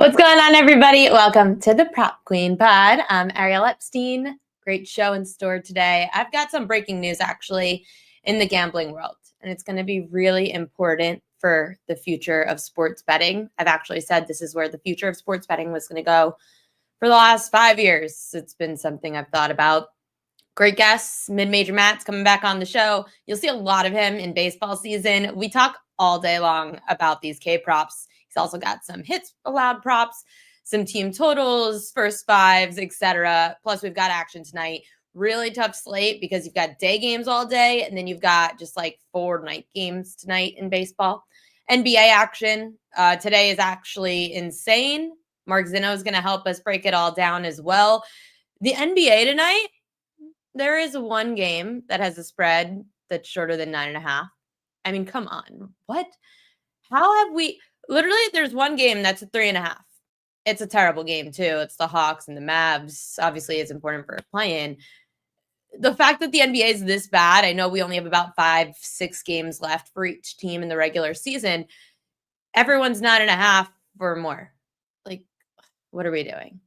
What's going on, everybody? Welcome to the Prop Queen Pod. I'm Ariel Epstein. Great show in store today. I've got some breaking news actually in the gambling world, and it's going to be really important for the future of sports betting. I've actually said this is where the future of sports betting was going to go for the last 5 years. It's been something I've thought about. Great guests, Mid-Major Matt's coming back on the show. You'll see a lot of him in baseball season. We talk all day long about these K props. He's also got some hits allowed props, some team totals, first fives, etc. Plus, we've got action tonight. Really tough slate because you've got day games all day, and then you've got just like 4 night games tonight in baseball. NBA action today is actually insane. Mark Zinno is going to help us break it all down as well. The NBA tonight, there is one game that has a spread that's shorter than 9.5. I mean, come on. What? How have we... Literally, there's one game that's a 3.5. It's a terrible game, too. It's the Hawks and the Mavs. Obviously, it's important for a play-in. The fact that the NBA is this bad, I know we only have about 5-6 games left for each team in the regular season. Everyone's 9.5 or more. Like, what are we doing?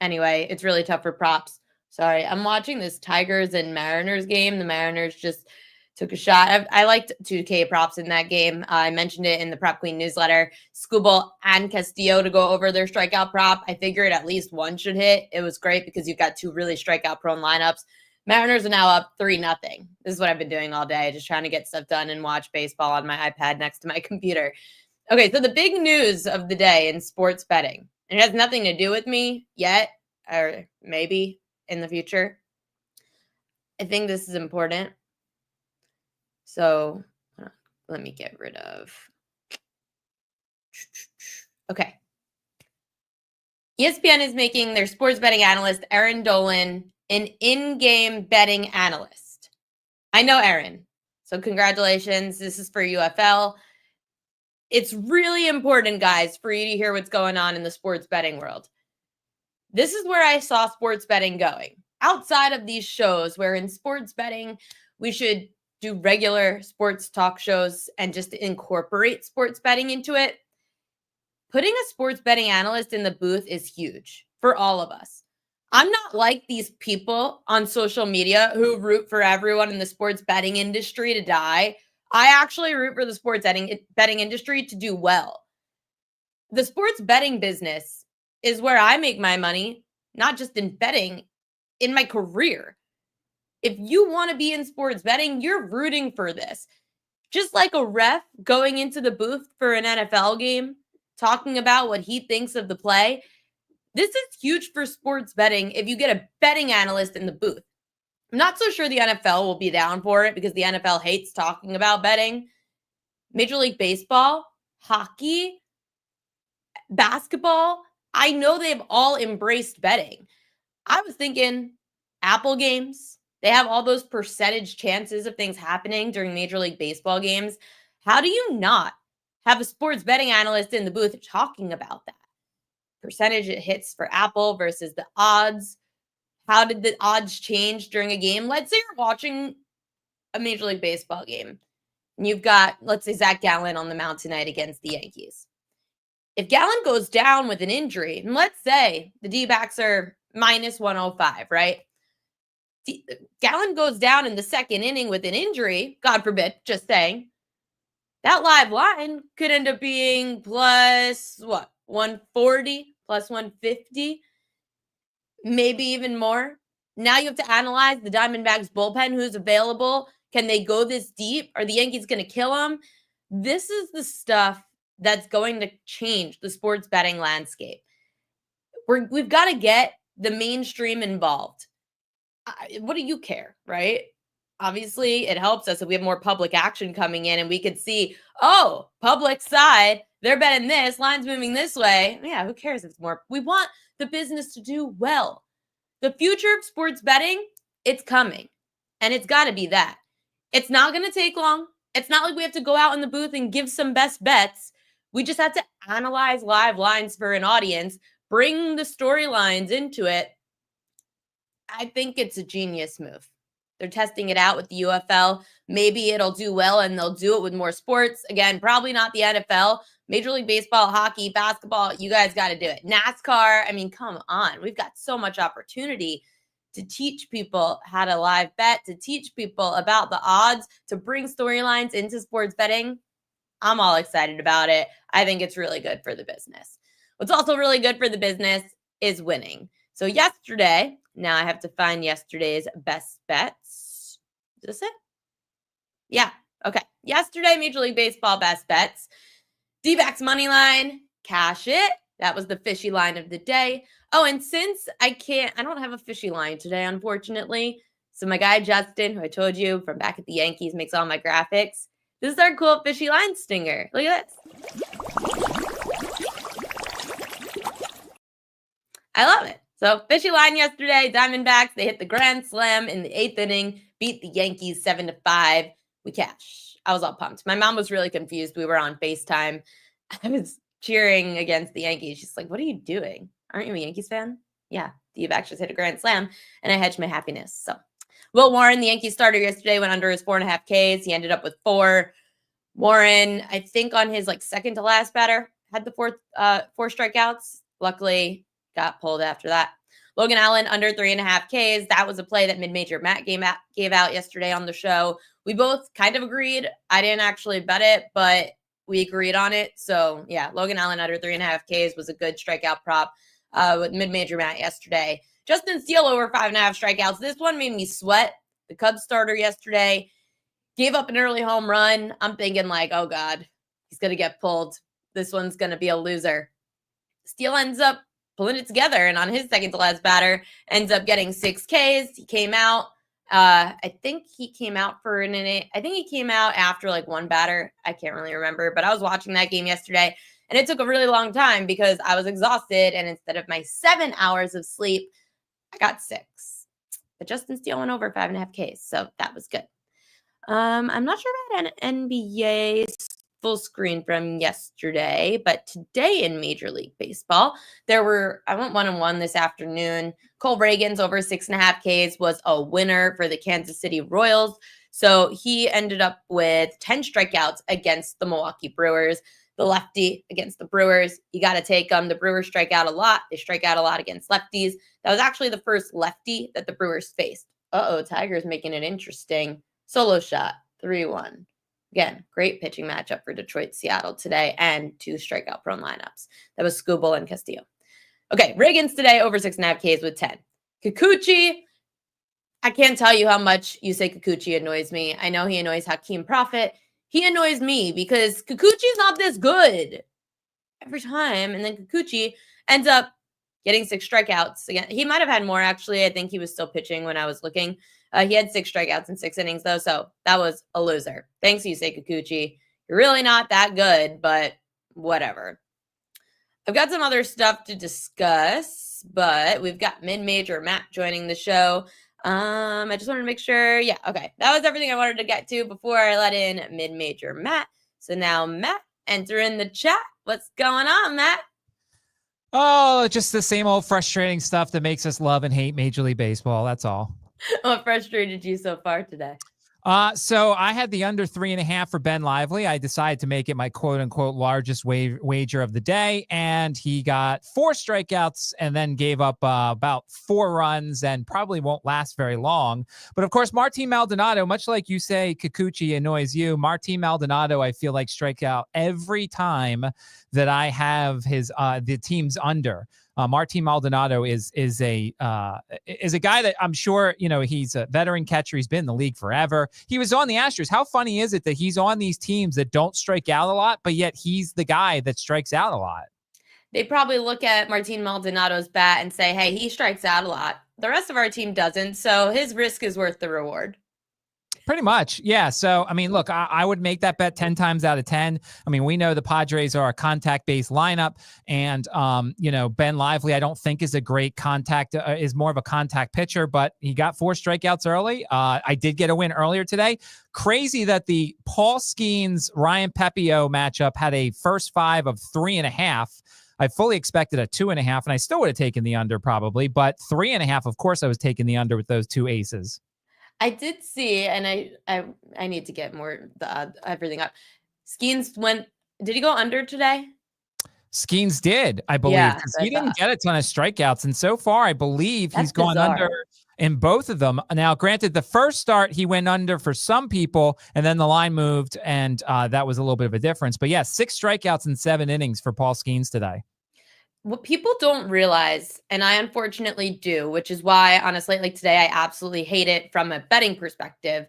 Anyway, it's really tough for props. Sorry, I'm watching this Tigers and Mariners game. The Mariners just took a shot. I liked 2K props in that game. I mentioned it in the Prop Queen newsletter. Skubal and Castillo to go over their strikeout prop. I figured at least one should hit. It was great because you've got 2 really strikeout-prone lineups. Mariners are now up 3-0. This is what I've been doing all day, just trying to get stuff done and watch baseball on my iPad next to my computer. Okay, so the big news of the day in sports betting, and it has nothing to do with me yet, or maybe in the future. I think this is important. So let me get rid of. Okay. ESPN is making their sports betting analyst, Aaron Dolan, an in-game betting analyst. I know Aaron, so congratulations. This is for UFL. It's really important, guys, for you to hear what's going on in the sports betting world. This is where I saw sports betting going. Outside of these shows, where in sports betting, we should do regular sports talk shows and just incorporate sports betting into it. Putting a sports betting analyst in the booth is huge for all of us. I'm not like these people on social media who root for everyone in the sports betting industry to die. I actually root for the sports betting industry to do well. The sports betting business is where I make my money, not just in betting, in my career. If you want to be in sports betting, you're rooting for this. Just like a ref going into the booth for an NFL game, talking about what he thinks of the play. This is huge for sports betting if you get a betting analyst in the booth. I'm not so sure the NFL will be down for it because the NFL hates talking about betting. Major League Baseball, hockey, basketball, I know they've all embraced betting. I was thinking Apple games. They have all those percentage chances of things happening during Major League Baseball games. How do you not have a sports betting analyst in the booth talking about that? Percentage it hits for Apple versus the odds. How did the odds change during a game? Let's say you're watching a Major League Baseball game and you've got, let's say, Zach Gallen on the mound tonight against the Yankees. If Gallen goes down with an injury, and let's say the D-backs are minus 105, right? Gallen goes down in the second inning with an injury, God forbid, just saying, that live line could end up being plus, 140, plus 150, maybe even more. Now you have to analyze the Diamondbacks bullpen, who's available. Can they go this deep? Are the Yankees going to kill them? This is the stuff that's going to change the sports betting landscape. We've got to get the mainstream involved. What do you care, right? Obviously, it helps us if we have more public action coming in and we could see, oh, public side, they're betting this, line's moving this way. Yeah, who cares if it's more? We want the business to do well. The future of sports betting, it's coming. And it's got to be that. It's not going to take long. It's not like we have to go out in the booth and give some best bets. We just have to analyze live lines for an audience, bring the storylines into it. I think it's a genius move. They're testing it out with the UFL. Maybe it'll do well and they'll do it with more sports. Again, probably not the NFL. Major League Baseball, hockey, basketball, you guys got to do it. NASCAR, I mean, come on. We've got so much opportunity to teach people how to live bet, to teach people about the odds, to bring storylines into sports betting. I'm all excited about it. I think it's really good for the business. What's also really good for the business is winning. So yesterday, now I have to find yesterday's best bets. Is this it? Yeah. Okay. Yesterday, Major League Baseball best bets. D-backs money line, cash it. That was the fishy line of the day. Oh, and since I don't have a fishy line today, unfortunately. So my guy, Justin, who I told you from back at the Yankees, makes all my graphics. This is our cool fishy line stinger. Look at this. I love it. So fishy line yesterday, Diamondbacks, they hit the grand slam in the 8th inning, beat the Yankees 7-5. We cash. I was all pumped. My mom was really confused. We were on FaceTime. I was cheering against the Yankees. She's like, what are you doing? Aren't you a Yankees fan? Yeah, the D-backs just hit a grand slam, and I hedged my happiness. So Will Warren, the Yankees starter yesterday, went under his 4.5 Ks. He ended up with 4. Warren, I think on his second to last batter, had the 4 strikeouts. Luckily, got pulled after that. Logan Allen under 3.5 Ks. That was a play that Mid-Major Matt gave out yesterday on the show. We both kind of agreed. I didn't actually bet it, but we agreed on it. So yeah, Logan Allen under 3.5 Ks was a good strikeout prop with Mid-Major Matt yesterday. Justin Steele over 5.5 strikeouts. This one made me sweat. The Cubs starter yesterday gave up an early home run. I'm thinking oh God, he's going to get pulled. This one's going to be a loser. Steele ends up pulling it together, and on his second to last batter, ends up getting 6 Ks. He came out. I think he came out for an inning. I think he came out after one batter. I can't really remember, but I was watching that game yesterday, and it took a really long time because I was exhausted, and instead of my 7 hours of sleep, I got 6. But Justin Steele went over 5.5 Ks, so that was good. I'm not sure about an NBA's full screen from yesterday, but today in Major League Baseball, I went 1-1 this afternoon. Cole Reagans over 6.5 Ks was a winner for the Kansas City Royals. So he ended up with 10 strikeouts against the Milwaukee Brewers. The lefty against the Brewers, you got to take them. The Brewers strike out a lot. They strike out a lot against lefties. That was actually the first lefty that the Brewers faced. Tigers making it interesting. Solo shot, 3-1. Again, great pitching matchup for Detroit, Seattle today, and 2 strikeout-prone lineups. That was Skubal and Castillo. Okay, Reagans today over 6.5 Ks with 10. Kikuchi, I can't tell you how much Yusei Kikuchi annoys me. I know he annoys Hakeem Prophet. He annoys me because Kikuchi's not this good every time. And then Kikuchi ends up getting 6 strikeouts. Again, he might have had more, actually. I think he was still pitching when I was looking. He had 6 strikeouts in 6 innings, though, so that was a loser. Thanks, Yusei Kikuchi. You're really not that good, but whatever. I've got some other stuff to discuss, but we've got Mid-Major Matt joining the show. I just wanted to make sure. Yeah, okay. That was everything I wanted to get to before I let in Mid-Major Matt. So now, Matt, enter in the chat. What's going on, Matt? Oh, just the same old frustrating stuff that makes us love and hate Major League Baseball. That's all. What frustrated you so far today? So I had the under 3.5 for Ben Lively. I decided to make it my quote unquote largest wager of the day. And he got 4 strikeouts and then gave up about 4 runs and probably won't last very long. But of course, Martin Maldonado, much like you say, Kikuchi annoys you. Martin Maldonado, I feel like strike out every time that I have the team's under. Martin Maldonado is a guy that I'm sure, he's a veteran catcher. He's been in the league forever. He was on the Astros. How funny is it that he's on these teams that don't strike out a lot, but yet he's the guy that strikes out a lot? They probably look at Martin Maldonado's bat and say, hey, he strikes out a lot. The rest of our team doesn't, so his risk is worth the reward. Pretty much. Yeah. So, I mean, look, I would make that bet 10 times out of 10. I mean, we know the Padres are a contact-based lineup, and, Ben Lively, I don't think is a great is more of a contact pitcher, but he got 4 strikeouts early. I did get a win earlier today. Crazy that the Paul Skeens, Ryan Pepio matchup had a first 5 of 3.5. I fully expected a 2.5, and I still would have taken the under probably, but 3.5, of course, I was taking the under with those 2 aces. I did see, and I need to get more everything up. Skeens went. Did he go under today? Skeens did, I believe, Yeah, because I he didn't thought. get a ton of strikeouts. And so far, I believe he's That's gone under bizarre. in both of them. Now, granted, the first start, he went under for some people, and then the line moved, and that was a little bit of a difference. But yeah, 6 strikeouts in 7 innings for Paul Skeens today. What people don't realize, and I unfortunately do, which is why on a slate like today, I absolutely hate it from a betting perspective.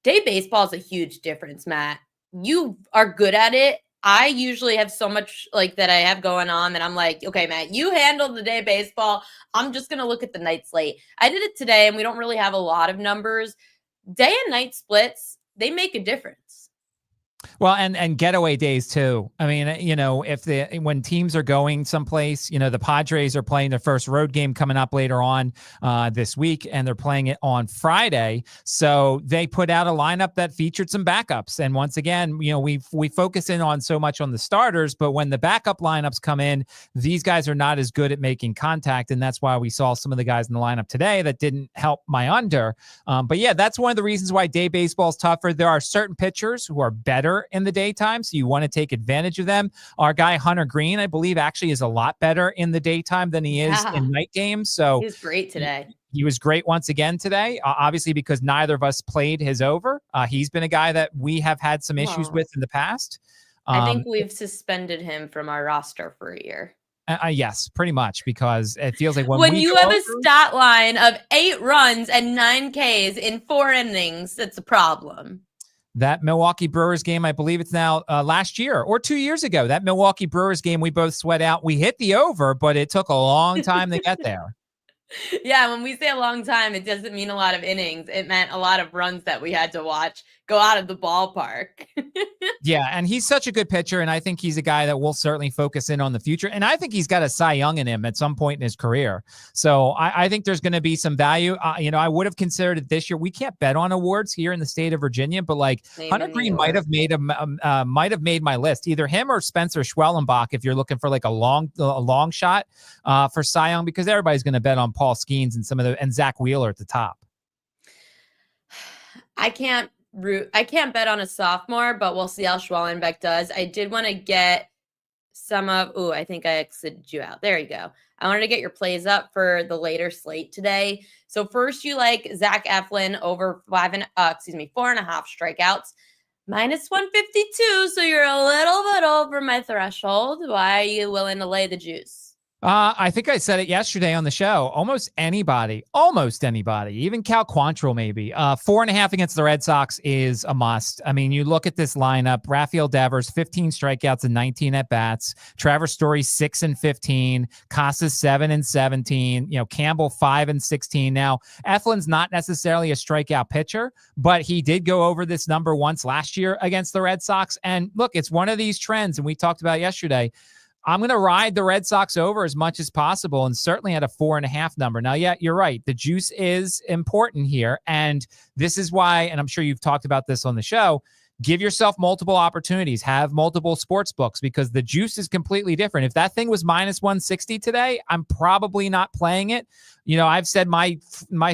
Day baseball is a huge difference, Matt. You are good at it. I usually have so much like that I have going on that I'm like, okay, Matt, you handle the day baseball. I'm just going to look at the night slate. I did it today, and we don't really have a lot of numbers. Day and night splits, they make a difference. Well, and getaway days too. I mean, if when teams are going someplace, the Padres are playing their first road game coming up later on this week, and they're playing it on Friday. So they put out a lineup that featured some backups. And once again, we focus in on so much on the starters, but when the backup lineups come in, these guys are not as good at making contact, and that's why we saw some of the guys in the lineup today that didn't help my under. But yeah, that's one of the reasons why day baseball is tougher. There are certain pitchers who are better in the daytime, so you want to take advantage of them. Our guy Hunter Green, I believe, actually is a lot better in the daytime than he is in night games. So he was great today. He was great once again today, obviously because neither of us played his over. He's been a guy that we have had some issues with in the past. I think we've suspended him from our roster for a year. Yes, pretty much, because it feels like when you have a stat line of 8 runs and 9 Ks in 4 innings, it's a problem. That Milwaukee Brewers game, I believe it's now last year or 2 years ago, that Milwaukee Brewers game, we both sweat out. We hit the over, but it took a long time to get there. Yeah, when we say a long time, it doesn't mean a lot of innings. It meant a lot of runs that we had to watch go out of the ballpark. Yeah, and he's such a good pitcher, and I think he's a guy that will certainly focus in on the future. And I think he's got a Cy Young in him at some point in his career. So I think there's going to be some value. I would have considered it this year. We can't bet on awards here in the state of Virginia, but like Hunter Green might have made my list. Either him or Spencer Schwellenbach if you're looking for like a long shot for Cy Young, because everybody's going to bet on Paul Skeens and Zach Wheeler at the top. I can't bet on a sophomore, but we'll see how Schwellenbach does. I did want to get I think I exited you out. There you go. I wanted to get your plays up for the later slate today. So first you like Zach Eflin over 4.5 strikeouts, -152. So you're a little bit over my threshold. Why are you willing to lay the juice? I think I said it yesterday on the show. Almost anybody, even Cal Quantrill maybe. 4.5 against the Red Sox is a must. I mean, you look at this lineup: Rafael Devers, 15 strikeouts and 19 at bats. Travis Story, 6 and 15. Casas, 7 and 17. Campbell, 5 and 16. Now, Eflin's not necessarily a strikeout pitcher, but he did go over this number once last year against the Red Sox. And look, it's one of these trends, and we talked about yesterday. I'm going to ride the Red Sox over as much as possible, and certainly at a 4.5 number. Now, yeah, you're right. The juice is important here. And this is why, and I'm sure you've talked about this on the show, give yourself multiple opportunities, have multiple sports books, because the juice is completely different. If that thing was -160 today, I'm probably not playing it. I've said my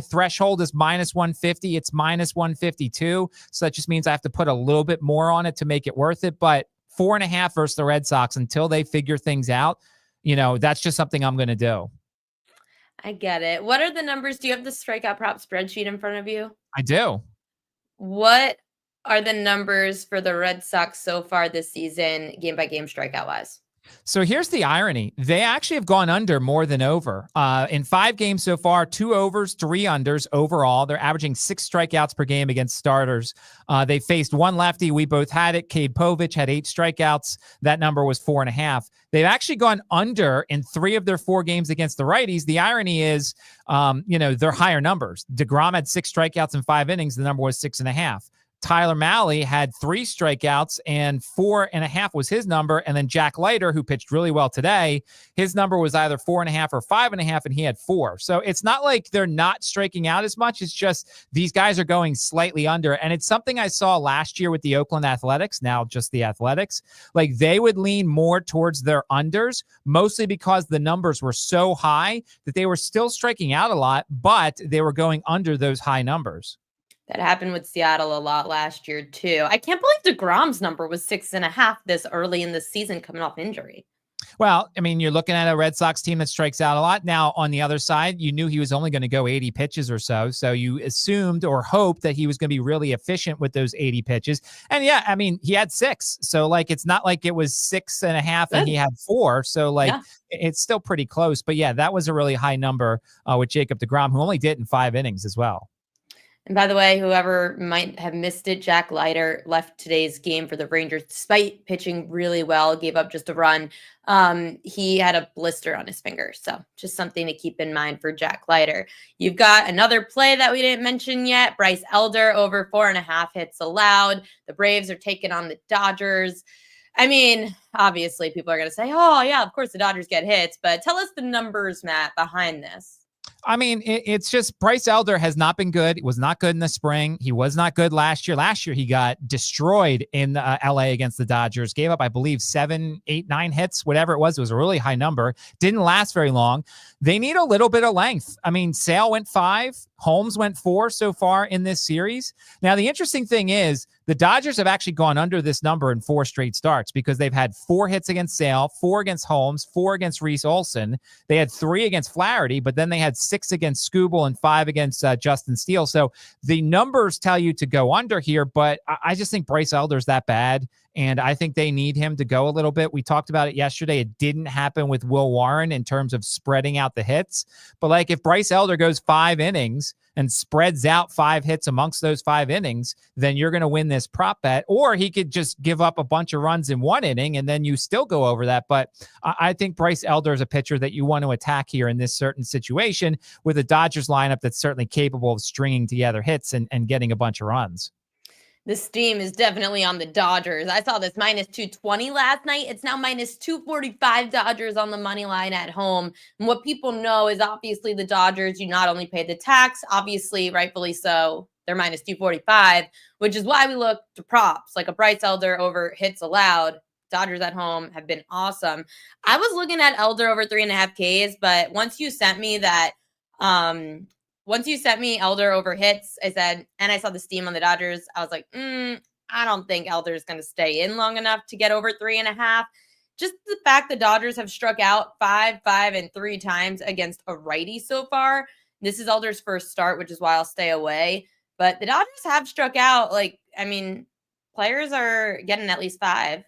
threshold is -150. It's -152. So that just means I have to put a little bit more on it to make it worth it. But 4.5 versus the Red Sox until they figure things out, that's just something I'm going to do. I get it. What are the numbers? Do you have the strikeout prop spreadsheet in front of you? I do. What are the numbers for the Red Sox so far this season, game by game strikeout wise? So here's the irony. They actually have gone under more than over. In 5 games so far, 2 overs, 3 unders overall. They're averaging 6 strikeouts per game against starters. They faced 1 lefty. We both had it. Cade Povich had 8 strikeouts. That number was 4.5. They've actually gone under in 3 of their 4 games against the righties. The irony is, they're higher numbers. DeGrom had 6 strikeouts in 5 innings. The number was 6.5. Tyler Mahle had 3 strikeouts and 4.5 was his number. And then Jack Leiter, who pitched really well today, his number was either 4.5 or 5.5, and he had 4. So it's not like they're not striking out as much. It's just these guys are going slightly under. And it's something I saw last year with the Oakland Athletics, now just the Athletics. Like, they would lean more towards their unders, mostly because the numbers were so high that they were still striking out a lot, but they were going under those high numbers. That happened with Seattle a lot last year too. I can't believe DeGrom's number was 6.5 this early in the season coming off injury. Well, I mean, you're looking at a Red Sox team that strikes out a lot. Now, on the other side, you knew he was only going to go 80 pitches or so. So you assumed or hoped that he was going to be really efficient with those 80 pitches. And yeah, I mean, he had 6. So like, it's not like it was 6.5 and he had 4. So like, it's still pretty close. But yeah, that was a really high number with Jacob deGrom, who only did in 5 innings as well. And by the way, whoever might have missed it, Jack Leiter left today's game for the Rangers despite pitching really well, gave up just a run. He had a blister on his finger. So just something to keep in mind for Jack Leiter. You've got another play that we didn't mention yet. Bryce Elder over 4.5 hits allowed. The Braves are taking on the Dodgers. I mean, obviously people are going to say, oh yeah, of course the Dodgers get hits, but tell us the numbers, Matt, behind this. I mean, it's just Bryce Elder has not been good. He was not good in the spring. He was not good last year. Last year, he got destroyed in LA against the Dodgers. Gave up, I believe, 7, 8, 9 hits, whatever it was. It was a really high number. Didn't last very long. They need a little bit of length. I mean, Sale went 5. Holmes went 4 so far in this series. Now, the interesting thing is the Dodgers have actually gone under this number in 4 straight starts because they've had 4 hits against Sale, 4 against Holmes, 4 against Reese Olson. They had 3 against Flaherty, but then they had 6 against Skubal and 5 against Justin Steele. So the numbers tell you to go under here, but I just think Bryce Elder's that bad. And I think they need him to go a little bit. We talked about it yesterday. It didn't happen with Will Warren in terms of spreading out the hits. But like if Bryce Elder goes 5 innings and spreads out 5 hits amongst those 5 innings, then you're going to win this prop bet. Or he could just give up a bunch of runs in 1 inning and then you still go over that. But I think Bryce Elder is a pitcher that you want to attack here in this certain situation with a Dodgers lineup that's certainly capable of stringing together hits and getting a bunch of runs. The steam is definitely on the Dodgers. I saw this minus 220 last night. It's now minus 245 Dodgers on the money line at home. And what people know is obviously the Dodgers, you not only pay the tax, obviously, rightfully so, they're minus 245, which is why we look to props like a Bryce Elder over hits allowed. Dodgers at home have been awesome. I was looking at Elder over 3.5 Ks, but once you sent me Elder over hits, I said, and I saw the steam on the Dodgers, I was like, I don't think Elder's going to stay in long enough to get over 3.5. Just the fact the Dodgers have struck out 5, 5, and 3 times against a righty so far. This is Elder's first start, which is why I'll stay away. But the Dodgers have struck out. Players are getting at least 5.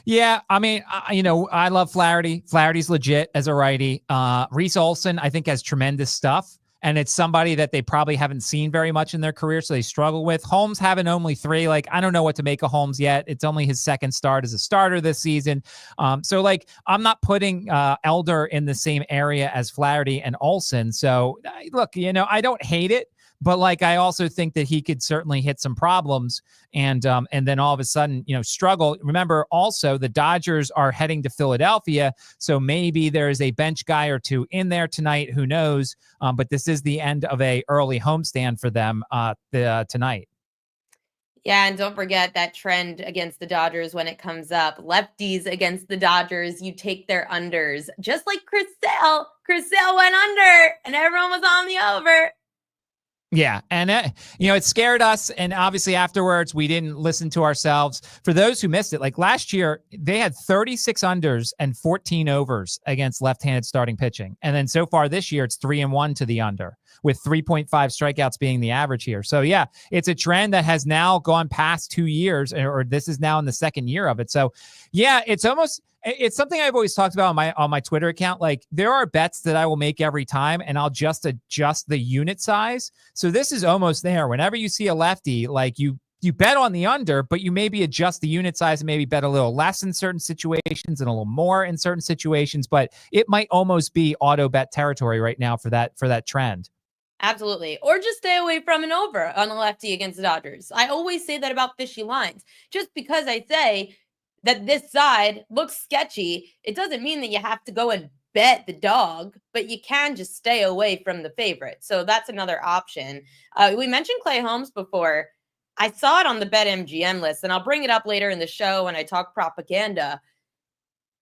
Yeah, I mean, I love Flaherty. Flaherty's legit as a righty. Reese Olson, I think, has tremendous stuff. And it's somebody that they probably haven't seen very much in their career, so they struggle with. Holmes having only 3. I don't know what to make of Holmes yet. It's only his second start as a starter this season. So I'm not putting Elder in the same area as Flaherty and Olson. So, look, I don't hate it. But I also think that he could certainly hit some problems and then all of a sudden, struggle. Remember, also the Dodgers are heading to Philadelphia, so maybe there is a bench guy or 2 in there tonight. Who knows? But this is the end of a early homestand for them tonight. Yeah, and don't forget that trend against the Dodgers when it comes up. Lefties against the Dodgers, you take their unders. Just like Chris Sale. Chris Sale went under, and everyone was on the over. Yeah. And, it scared us. And obviously afterwards, we didn't listen to ourselves. For those who missed it, last year, they had 36 unders and 14 overs against left-handed starting pitching. And then so far this year, it's 3-1 to the under, with 3.5 strikeouts being the average here. So, yeah, it's a trend that has now gone past 2 years, or this is now in the second year of it. So, yeah, it's something I've always talked about on my Twitter account. There are bets that I will make every time, and I'll just adjust the unit size. So this is almost there. Whenever you see a lefty, you bet on the under, but you maybe adjust the unit size and maybe bet a little less in certain situations and a little more in certain situations. But it might almost be auto bet territory right now for that trend. Absolutely. Or just stay away from an over on a lefty against the Dodgers. I always say that about fishy lines. Just because I say that this side looks sketchy, it doesn't mean that you have to go and bet the dog, but you can just stay away from the favorite. So that's another option. We mentioned Clay Holmes before. I saw it on the BetMGM list, and I'll bring it up later in the show when I talk propaganda.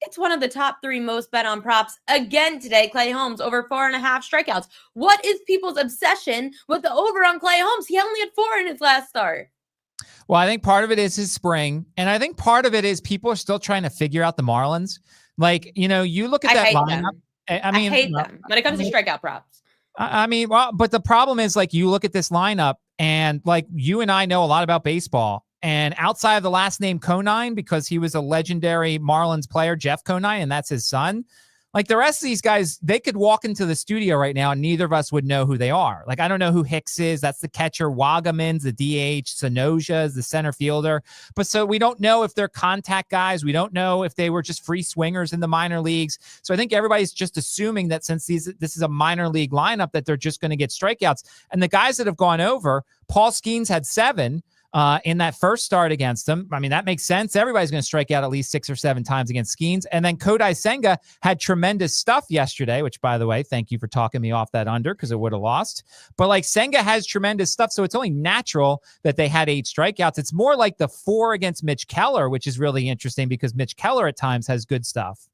It's one of the top 3 most bet on props again today. Clay Holmes over 4.5 strikeouts. What is people's obsession with the over on Clay Holmes? He only had 4 in his last start. Well, I think part of it is his spring, and I think part of it is people are still trying to figure out the Marlins. Like, you look at that lineup. I hate them when it comes to strikeout props. Well, but the problem is, like, you look at this lineup, and like you and I know a lot about baseball, and outside of the last name Conine, because he was a legendary Marlins player, Jeff Conine, and that's his son. Like the rest of these guys, they could walk into the studio right now and neither of us would know who they are. Like, I don't know who Hicks is. That's the catcher. Wagaman's the DH. Sonoja is the center fielder. But so we don't know if they're contact guys. We don't know if they were just free swingers in the minor leagues. So I think everybody's just assuming that since this is a minor league lineup, that they're just going to get strikeouts. And the guys that have gone over, Paul Skeens had 7. In that first start against them. I mean, that makes sense. Everybody's going to strike out at least 6 or 7 times against Skeens. And then Kodai Senga had tremendous stuff yesterday, which, by the way, thank you for talking me off that under because it would have lost. But like Senga has tremendous stuff, so it's only natural that they had 8 strikeouts. It's more like the 4 against Mitch Keller, which is really interesting because Mitch Keller at times has good stuff.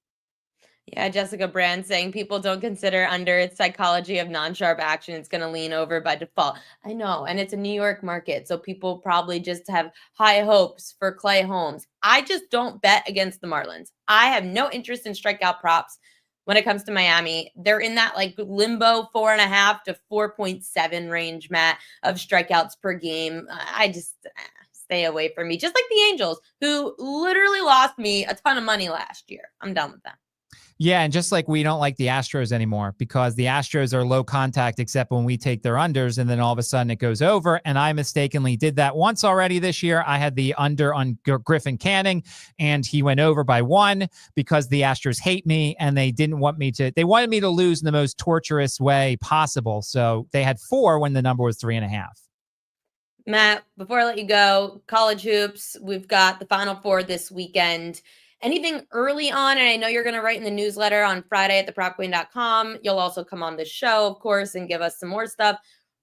Yeah, Jessica Brand saying people don't consider under its psychology of non-sharp action. It's going to lean over by default. I know, and it's a New York market, so people probably just have high hopes for Clay Holmes. I just don't bet against the Marlins. I have no interest in strikeout props when it comes to Miami. They're in that like limbo 4.5 to 4.7 range, Matt, of strikeouts per game. I just stay away from me. Just like the Angels, who literally lost me a ton of money last year. I'm done with them. Yeah, and just like we don't like the Astros anymore because the Astros are low contact except when we take their unders, and then all of a sudden it goes over, and I mistakenly did that once already this year. I had the under on Griffin Canning, and he went over by 1 because the Astros hate me, and they wanted me to lose in the most torturous way possible. So they had 4 when the number was 3.5. Matt, before I let you go, college hoops, we've got the Final Four this weekend. Anything early on, and I know you're going to write in the newsletter on Friday at thepropqueen.com. You'll also come on the show, of course, and give us some more stuff.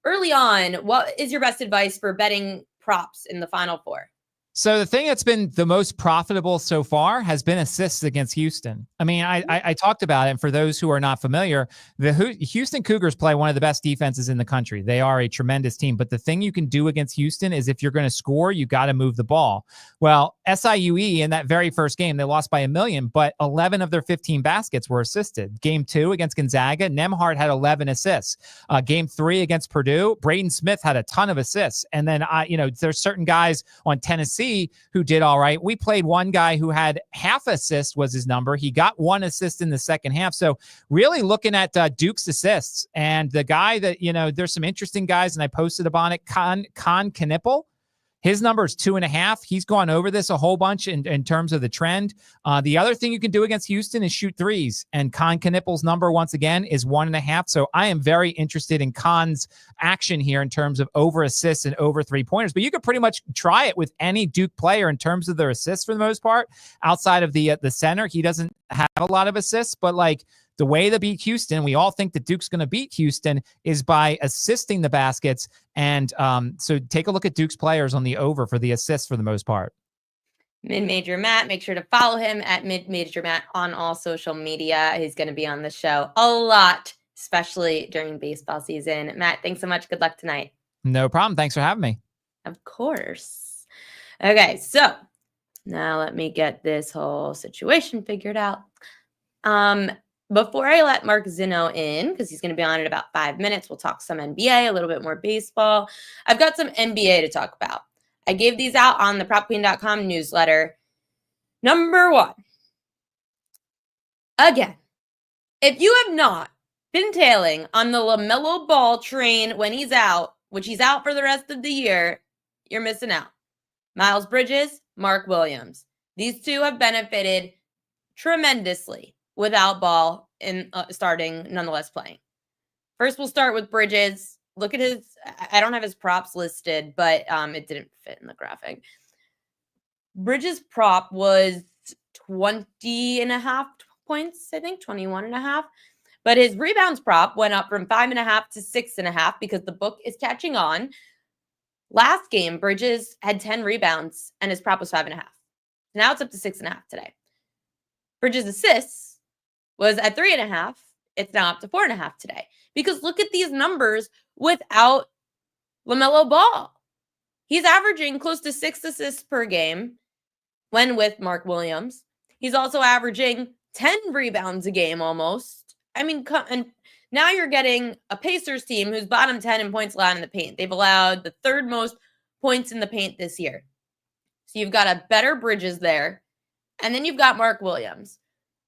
Early on, what is your best advice for betting props in the Final Four? So the thing that's been the most profitable so far has been assists against Houston. I mean, I talked about it. And for those who are not familiar, the Houston Cougars play one of the best defenses in the country. They are a tremendous team. But the thing you can do against Houston is if you're going to score, you got to move the ball. Well, SIUE in that very first game, they lost by 1 million, but 11 of their 15 baskets were assisted. Game 2 against Gonzaga, Nembhard had 11 assists. Game 3 against Purdue, Braden Smith had a ton of assists. And then, there's certain guys on Tennessee who did all right. We played one guy who had half assist was his number. He got 1 assist in the second half. So really looking at Duke's assists, and the guy that, there's some interesting guys, and I posted about it, Con Knipple. His number is 2.5. He's gone over this a whole bunch in terms of the trend. The other thing you can do against Houston is shoot threes. And Con Knipple's number, once again, is 1.5. So I am very interested in Con's action here in terms of over assists and over 3-pointers. But you could pretty much try it with any Duke player in terms of their assists for the most part. Outside of the center, he doesn't have a lot of assists, but like, the way to beat Houston, we all think that Duke's going to beat Houston, is by assisting the baskets. And so take a look at Duke's players on the over for the assists for the most part. Mid-Major Matt, make sure to follow him at Mid-Major Matt on all social media. He's going to be on the show a lot, especially during baseball season. Matt, thanks so much. Good luck tonight. No problem. Thanks for having me. Of course. Okay, so now let me get this whole situation figured out. Before I let Mark Zinno in, because he's going to be on in about 5 minutes, we'll talk some NBA, a little bit more baseball. I've got some NBA to talk about. I gave these out on the PropQueen.com newsletter. Number 1. Again, if you have not been tailing on the LaMelo Ball train when he's out, which he's out for the rest of the year, you're missing out. Miles Bridges, Mark Williams. These two have benefited tremendously without Ball in starting, nonetheless playing. First, we'll start with Bridges. Look at his, I don't have his props listed, but it didn't fit in the graphic. Bridges' prop was 20.5 points, I think, 21.5. But his rebounds prop went up from 5.5 to 6.5 because the book is catching on. Last game, Bridges had 10 rebounds and his prop was 5.5. Now it's up to 6.5 today. Bridges' assists was at 3.5. It's now up to 4.5 today. Because look at these numbers without LaMelo Ball. He's averaging close to 6 assists per game when with Mark Williams. He's also averaging 10 rebounds a game almost. I mean, and now you're getting a Pacers team who's bottom 10 in points allowed in the paint. They've allowed the third most points in the paint this year. So you've got a better Bridges there. And then you've got Mark Williams,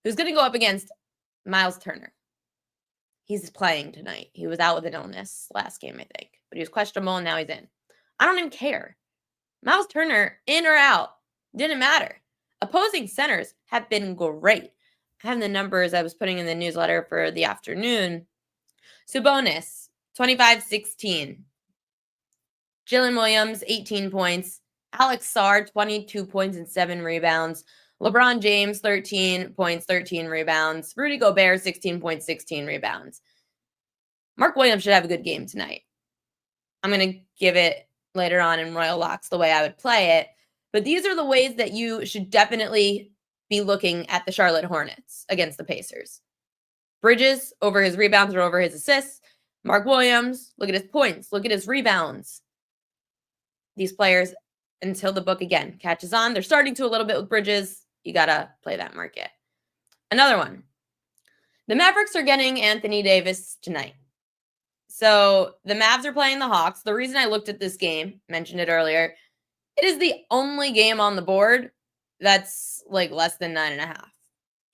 who's going to go up against Miles Turner. He's playing tonight. He was out with an illness last game, I think. But he was questionable, and now he's in. I don't even care. Miles Turner, in or out, didn't matter. Opposing centers have been great. I have the numbers I was putting in the newsletter for the afternoon. Sabonis, 25-16. Jalen Williams, 18 points. Alex Sarr, 22 points and 7 rebounds. LeBron James, 13 points, 13 rebounds. Rudy Gobert, 16 points, 16 rebounds. Mark Williams should have a good game tonight. I'm going to give it later on in Royal Locks the way I would play it. But these are the ways that you should definitely be looking at the Charlotte Hornets against the Pacers. Bridges over his rebounds or over his assists. Mark Williams, look at his points. Look at his rebounds. These players, until the book again catches on, they're starting to a little bit with Bridges. You got to play that market. Another one. The Mavericks are getting Anthony Davis tonight. So the Mavs are playing the Hawks. The reason I looked at this game, mentioned it earlier, it is the only game on the board that's like less than 9.5.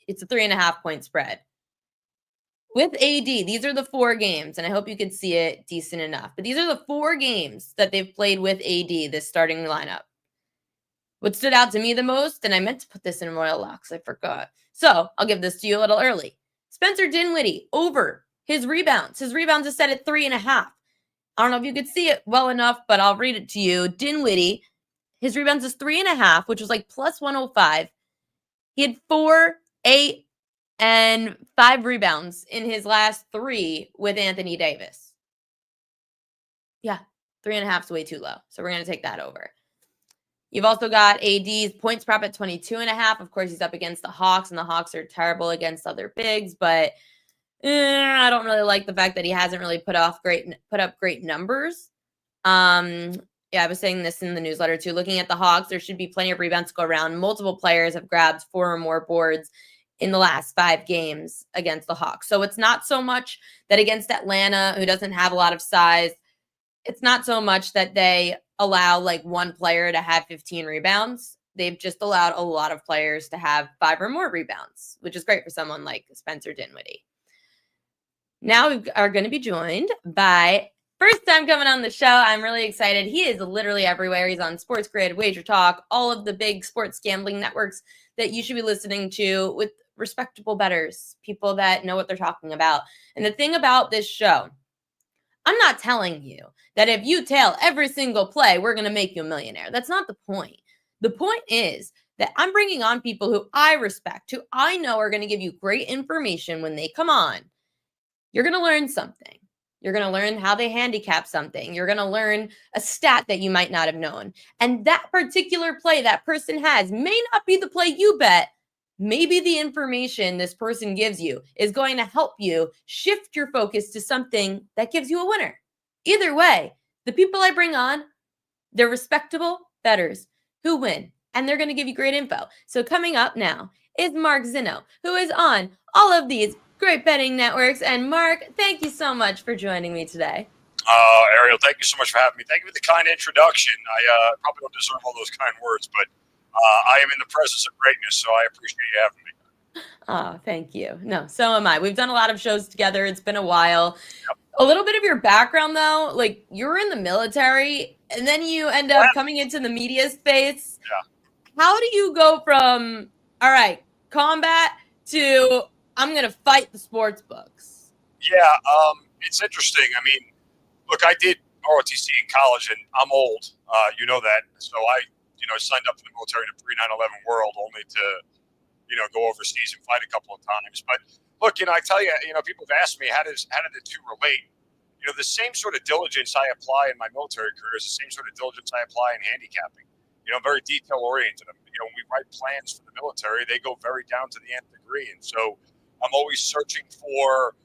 It's a 3.5 point spread. With AD, these are the 4 games, and I hope you can see it decent enough. But these are the 4 games that they've played with AD, this starting lineup. What stood out to me the most, and I meant to put this in Royal Locks, I forgot. So I'll give this to you a little early. Spencer Dinwiddie over his rebounds. His rebounds is set at 3.5. I don't know if you could see it well enough, but I'll read it to you. Dinwiddie, his rebounds is 3.5, which was like plus 105. He had 4, 8, and 5 rebounds in his last 3 with Anthony Davis. Yeah, 3.5 is way too low. So we're going to take that over. You've also got AD's points prop at 22.5. Of course, he's up against the Hawks, and the Hawks are terrible against other bigs, but I don't really like the fact that he hasn't really put up great numbers. Yeah, I was saying this in the newsletter too. Looking at the Hawks, there should be plenty of rebounds to go around. Multiple players have grabbed 4 or more boards in the last 5 games against the Hawks. So it's not so much that against Atlanta, who doesn't have a lot of size, it's not so much that they allow like one player to have 15 rebounds. They've just allowed a lot of players to have 5 or more rebounds, which is great for someone like Spencer Dinwiddie. Now we are going to be joined by first time coming on the show. I'm really excited. He is literally everywhere. He's on Sports Grid, Wager Talk, all of the big sports gambling networks that you should be listening to with respectable bettors, people that know what they're talking about. And the thing about this show, I'm not telling you that if you tail every single play, we're going to make you a millionaire. That's not the point. The point is that I'm bringing on people who I respect, who I know are going to give you great information when they come on. You're going to learn something. You're going to learn how they handicap something. You're going to learn a stat that you might not have known. And that particular play that person has may not be the play you bet. Maybe the information this person gives you is going to help you shift your focus to something that gives you a winner. Either way, the people I bring on, they're respectable bettors who win, and they're going to give you great info. So coming up now is Mark Zinno, who is on all of these great betting networks. And Mark, thank you so much for joining me today. Ariel, thank you so much for having me. Thank you for the kind introduction. I probably don't deserve all those kind words, but I am in the presence of greatness, so I appreciate you having me. Oh, thank you. No, so am I. We've done a lot of shows together. It's been a while. Yep. A little bit of your background, though, like you're in the military, and then you end up coming into the media space. Yeah. How do you go from, all right, combat to I'm going to fight the sports books? Yeah, it's interesting. I mean, look, I did ROTC in college, and I'm old. You know that. So I signed up for the military in a pre-9/11 world only to, go overseas and fight a couple of times. But look, I tell you, people have asked me, how did the two relate? The same sort of diligence I apply in my military career is the same sort of diligence I apply in handicapping. I'm very detail oriented. When we write plans for the military, they go very down to the nth degree. And so I'm always searching for,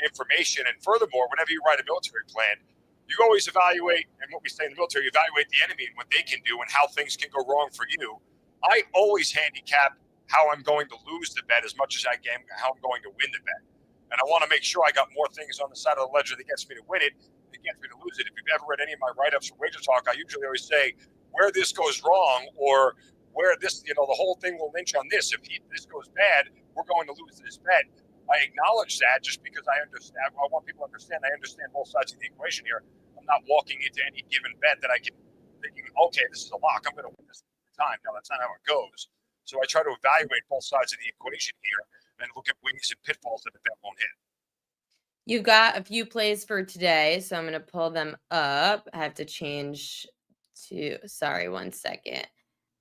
information. And furthermore, whenever you write a military plan, you always evaluate, and what we say in the military, you evaluate the enemy and what they can do and how things can go wrong for you. I always handicap how I'm going to lose the bet as much as I can how I'm going to win the bet. And I want to make sure I got more things on the side of the ledger that gets me to win it than gets me to lose it. If you've ever read any of my write-ups for Wager Talk, I usually always say where this goes wrong or where this, the whole thing will lynch on this. If this goes bad, we're going to lose this bet. I acknowledge that just because I understand. I want people to understand. I understand both sides of the equation here. I'm not walking into any given bet that I can thinking, okay, this is a lock. I'm going to win this time. No, that's not how it goes. So I try to evaluate both sides of the equation here and look at wins and pitfalls that the bet won't hit. You've got a few plays for today, so I'm going to pull them up. I have to change to, sorry, 1 second.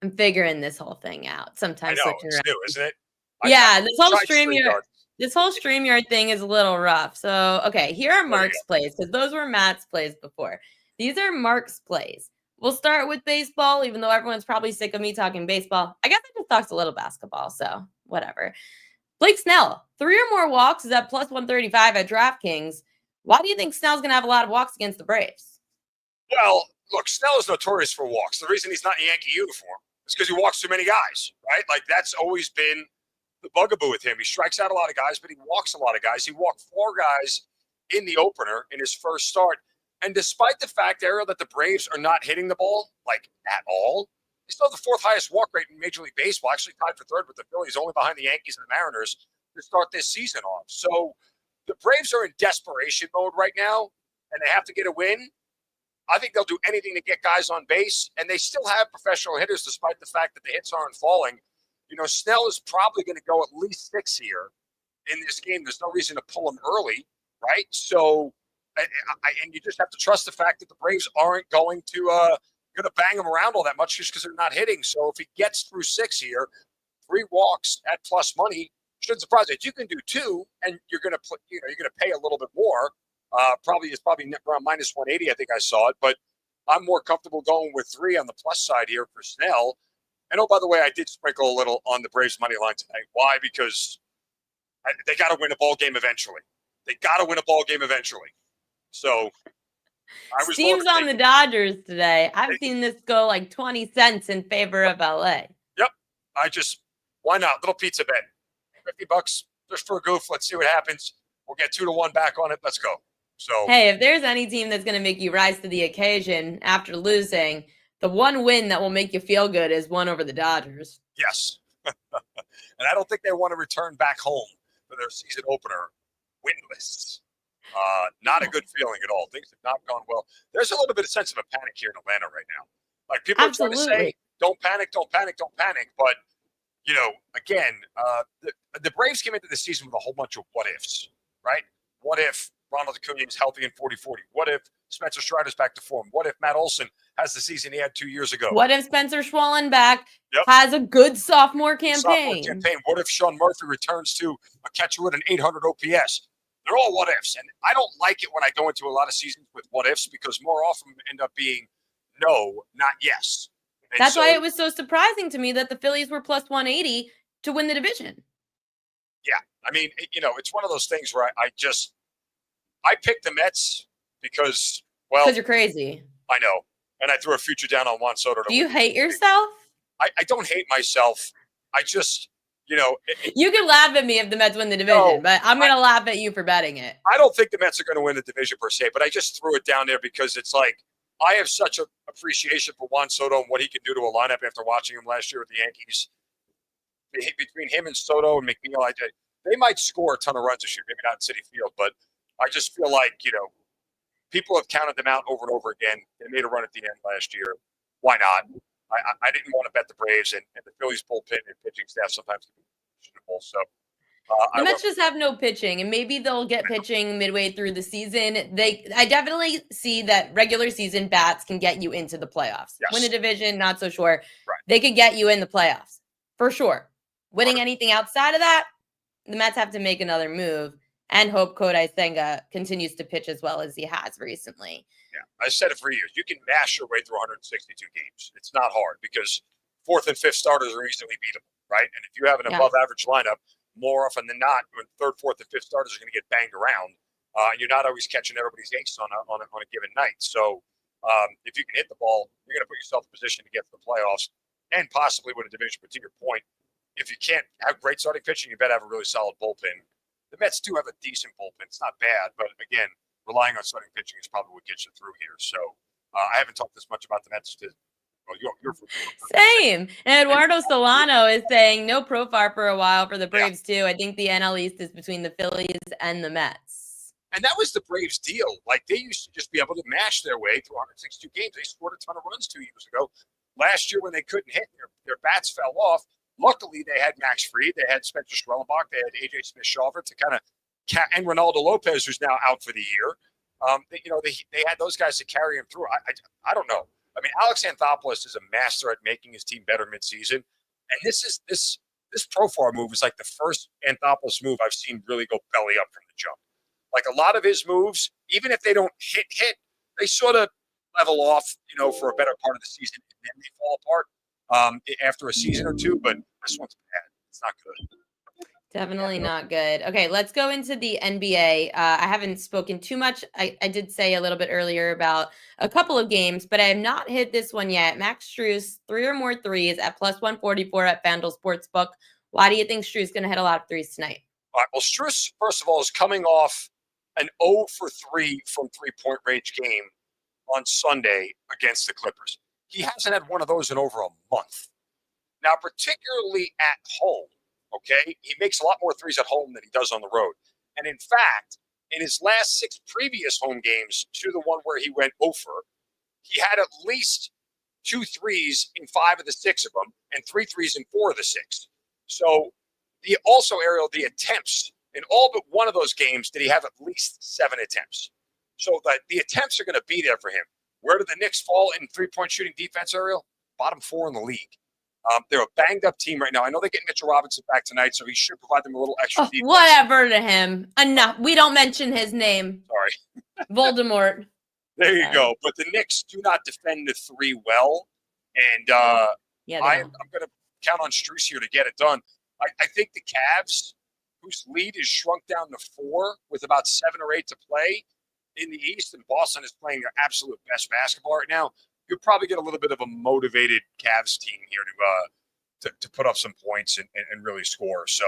I'm figuring this whole thing out. Sometimes I know, it's new, isn't it? Yeah, this whole StreamYard thing is a little rough. So, okay, here are Mark's plays, because those were Matt's plays before. These are Mark's plays. We'll start with baseball, even though everyone's probably sick of me talking baseball. I guess I just talked a little basketball, so whatever. Blake Snell, 3 or more walks is at plus 135 at DraftKings. Why do you think Snell's going to have a lot of walks against the Braves? Well, look, Snell is notorious for walks. The reason he's not in Yankee uniform is because he walks too many guys, right? Like, that's always been the bugaboo with him. He strikes out a lot of guys, but he walks a lot of guys. He walked 4 guys in the opener in his first start. And despite the fact, Ariel, that the Braves are not hitting the ball, like, at all, they still have the 4th highest walk rate in Major League Baseball, actually tied for 3rd with the Phillies, only behind the Yankees and the Mariners to start this season off. So the Braves are in desperation mode right now, and they have to get a win. I think they'll do anything to get guys on base, and they still have professional hitters despite the fact that the hits aren't falling. Snell is probably going to go at least 6 here in this game. There's no reason to pull him early, right? So, and you just have to trust the fact that the Braves aren't going to bang him around all that much just because they're not hitting. So if he gets through 6 here, 3 walks at plus money, shouldn't surprise you. You can do 2, and you're going to you're going to pay a little bit more. It's probably around minus 180. I think I saw it, but I'm more comfortable going with 3 on the plus side here for Snell. And, oh, by the way, I did sprinkle a little on the Braves money line tonight. Why? Because they got to win a ball game eventually. So I was Steam's on the Dodgers today. I've seen this go like 20 cents in favor of LA. Yep. Why not? Little pizza bet. $50 just for a goof. Let's see what happens. We'll get 2-1 back on it. Let's go. So, hey, if there's any team that's going to make you rise to the occasion after losing, the one win that will make you feel good is one over the Dodgers. Yes. And I don't think they want to return back home for their season opener winless. Not a good feeling at all. Things have not gone well. There's a little bit of sense of a panic here in Atlanta right now. Like, people are trying to say, don't panic. But, again, the Braves came into the season with a whole bunch of what ifs, right? What if Ronald Acuna is healthy in 40-40? What if Spencer Strider's back to form? What if Matt Olson has the season he had 2 years ago? What if Spencer Schwallenbach has a good sophomore campaign? What if Sean Murphy returns to a catcher with an 800 OPS? They're all what ifs. And I don't like it when I go into a lot of seasons with what ifs because more often end up being no, not yes. And that's why it was so surprising to me that the Phillies were plus 180 to win the division. Yeah. I mean, it's one of those things where I picked the Mets because you're crazy. I know. And I threw a future down on Juan Soto. Do you hate yourself? I don't hate myself. I just, you can laugh at me if the Mets win the division, but I'm going to laugh at you for betting it. I don't think the Mets are going to win the division per se, but I just threw it down there because it's like, I have such an appreciation for Juan Soto and what he can do to a lineup after watching him last year with the Yankees. Between him and Soto and McNeil, they might score a ton of runs this year, maybe not in Citi Field, but I just feel like, people have counted them out over and over again. They made a run at the end last year. Why not? I didn't want to bet the Braves and the Phillies bullpen and pitching staff sometimes can be questionable. So the Mets just have no pitching, and maybe they'll get pitching midway through the season. I definitely see that regular season bats can get you into the playoffs. Yes. Win a division, not so sure. Right. They could get you in the playoffs for sure. Winning anything outside of that, the Mets have to make another move and hope Kodai Senga continues to pitch as well as he has recently. Yeah, I said it for years. You can mash your way through 162 games. It's not hard because fourth and fifth starters are easily beatable, right? And if you have an above average lineup, more often than not, when third, fourth, and fifth starters are going to get banged around, you're not always catching everybody's ace on a given night. So if you can hit the ball, you're going to put yourself in position to get to the playoffs and possibly win a division. But to your point, if you can't have great starting pitching, you better have a really solid bullpen. The Mets do have a decent bullpen. It's not bad, but again, relying on starting pitching is probably what gets you through here. So I haven't talked this much about the Mets. Well, you're same. And Eduardo Solano is saying no profile for a while for the Braves too. I think the NL East is between the Phillies and the Mets. And that was the Braves' deal. Like, they used to just be able to mash their way through 162 games. They scored a ton of runs 2 years ago. Last year, when they couldn't hit, their bats fell off. Luckily, they had Max Fried, they had Spencer Strellenbach, they had AJ Smith-Shawver to kind of and Ronaldo Lopez, who's now out for the year. They had those guys to carry him through. I don't know. I mean, Alex Anthopoulos is a master at making his team better midseason, and this Profar move is like the first Anthopoulos move I've seen really go belly up from the jump. Like, a lot of his moves, even if they don't hit, they sort of level off, for a better part of the season, and then they fall apart after a season or two. But this one's bad. It's not good. Definitely not good. Okay, let's go into the NBA. I haven't spoken too much. I did say a little bit earlier about a couple of games, but I have not hit this one yet. Max Strus, 3 or more threes at plus 144 at FanDuel Sportsbook. Why do you think Strus is going to hit a lot of threes tonight? All right, well, Strus, first of all, is coming off an 0 for 3 from three-point range game on Sunday against the Clippers. He hasn't had one of those in over a month. Now, particularly at home, okay, he makes a lot more threes at home than he does on the road. And in fact, in his last 6 previous home games to the one where he went 0 for, he had at least 2 threes in 5 of the 6 of them and 3 threes in 4 of the 6. So Ariel, the attempts, in all but one of those games, did he have at least 7 attempts. So the attempts are going to be there for him. Where do the Knicks fall in three-point shooting defense, Ariel? Bottom 4 in the league. They're a banged-up team right now. I know they get Mitchell Robinson back tonight, so he should provide them a little extra defense. Whatever to him. Enough. We don't mention his name. Sorry. Voldemort. There you go. But the Knicks do not defend the 3 well, and I'm going to count on Strus here to get it done. I think the Cavs, whose lead is shrunk down to 4 with about 7 or 8 to play in the East, and Boston is playing their absolute best basketball right now, you'll probably get a little bit of a motivated Cavs team here to put up some points and really score. So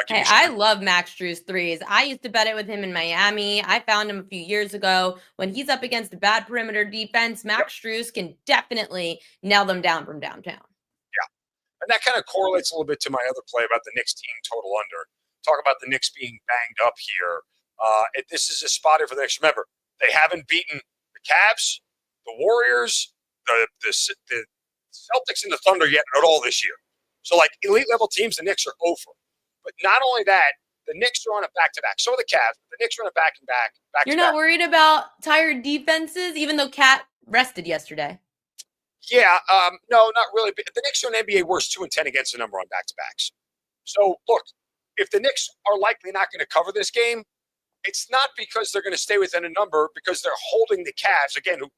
I love Max Strus threes. I used to bet it with him in Miami. I found him a few years ago. When he's up against a bad perimeter defense, Max Strus can definitely nail them down from downtown. Yeah. And that kind of correlates a little bit to my other play about the Knicks team total under. Talk about the Knicks being banged up here. This is a spot here for the Knicks. Remember, they haven't beaten the Cavs, the Warriors, the Celtics, and the Thunder yet at all this year. So, like, elite level teams, the Knicks are over. But not only that, the Knicks are on a back-to-back. So are the Cavs. The Knicks are on a back-to-back. You're not worried about tired defenses, even though Cat rested yesterday? Yeah, no, not really. But the Knicks are an NBA worst 2-10 against the number on back-to-backs. So, look, if the Knicks are likely not going to cover this game, it's not because they're going to stay within a number, because they're holding the Cavs, again, who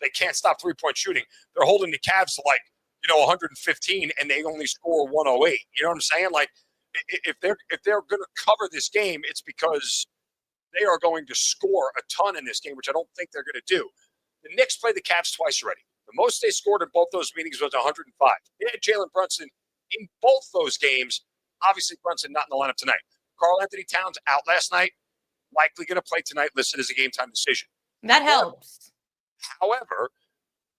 they can't stop three-point shooting. They're holding the Cavs to 115, and they only score 108. You know what I'm saying? Like, if they're going to cover this game, it's because they are going to score a ton in this game, which I don't think they're going to do. The Knicks played the Cavs twice already. The most they scored in both those meetings was 105. They had Jalen Brunson in both those games. Obviously, Brunson not in the lineup tonight. Karl-Anthony Towns out last night. Likely going to play tonight, listed as a game-time decision. That helps. However,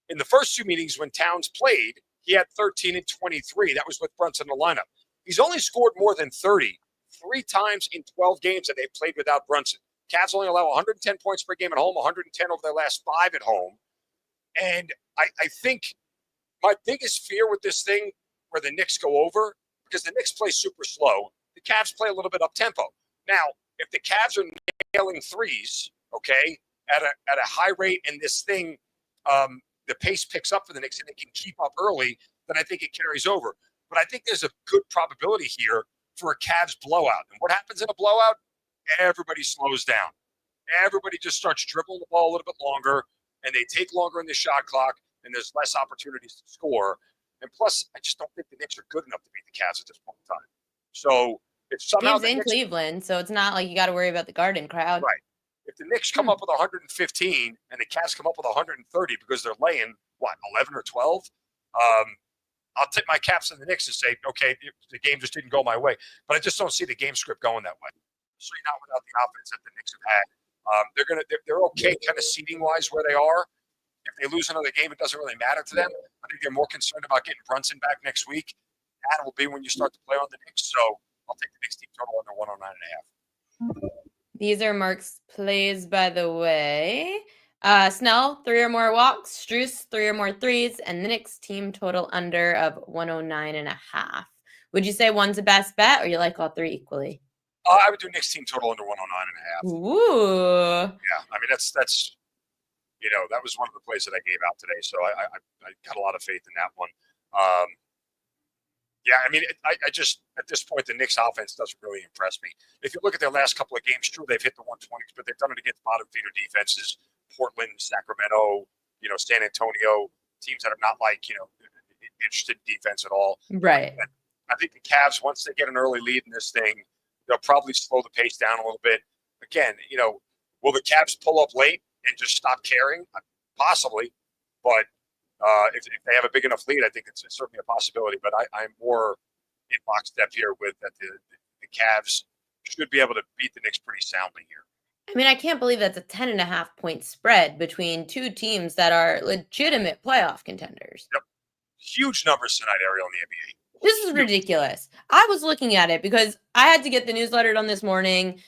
in the first 2 meetings when Towns played, he had 13 and 23. That was with Brunson in the lineup. He's only scored more than 30 3 times in 12 games that they've played without Brunson. Cavs only allow 110 points per game at home, 110 over their last 5 at home. And I think my biggest fear with this thing, where the Knicks go over, because the Knicks play super slow, the Cavs play a little bit up-tempo. Now, if the Cavs are nailing threes, okay, at a high rate, and this thing, the pace picks up for the Knicks and they can keep up early, then I think it carries over. But I think there's a good probability here for a Cavs blowout. And what happens in a blowout? Everybody slows down. Everybody just starts dribbling the ball a little bit longer, and they take longer in the shot clock, and there's less opportunities to score. And plus, I just don't think the Knicks are good enough to beat the Cavs at this point in time. So if somehow Game's the in Knicks, Cleveland, so it's not like you got to worry about the Garden crowd. right, if the Knicks come up with 115 and the Cavs come up with 130 because they're laying, 11 or 12, I'll tip my caps in the Knicks and say, okay, the game just didn't go my way. But I just don't see the game script going that way. Especially not without the offense that the Knicks have had. They're okay kind of seeding wise where they are. If they lose another game, it doesn't really matter to them. I think they're more concerned about getting Brunson back next week. That will be when you start to play on the Knicks. So I'll take the Knicks team total under 109.5. These are Mark's plays, by the way. Snell, 3 or more walks. Strus, 3 or more threes. And the Knicks team total under of 109.5. Would you say one's the best bet, or you like all 3 equally? I would do Knicks team total under 109.5. Ooh. Yeah, I mean, that's that was one of the plays that I gave out today. So I got a lot of faith in that one. Yeah, I mean, I just, at this point, the Knicks offense doesn't really impress me. If you look at their last couple of games, true, they've hit the 120s, but they've done it against bottom feeder defenses, Portland, Sacramento, San Antonio, teams that are not interested in defense at all. Right. And I think the Cavs, once they get an early lead in this thing, they'll probably slow the pace down a little bit. Again, will the Cavs pull up late and just stop caring? Possibly, but if they have a big enough lead, I think it's certainly a possibility. But I'm more in lockstep here with that the Cavs should be able to beat the Knicks pretty soundly here. I mean, I can't believe that's a 10.5 point spread between 2 teams that are legitimate playoff contenders. Yep. Huge numbers tonight, Ariel, in the NBA. This is ridiculous. I was looking at it because I had to get the newsletter done this morning.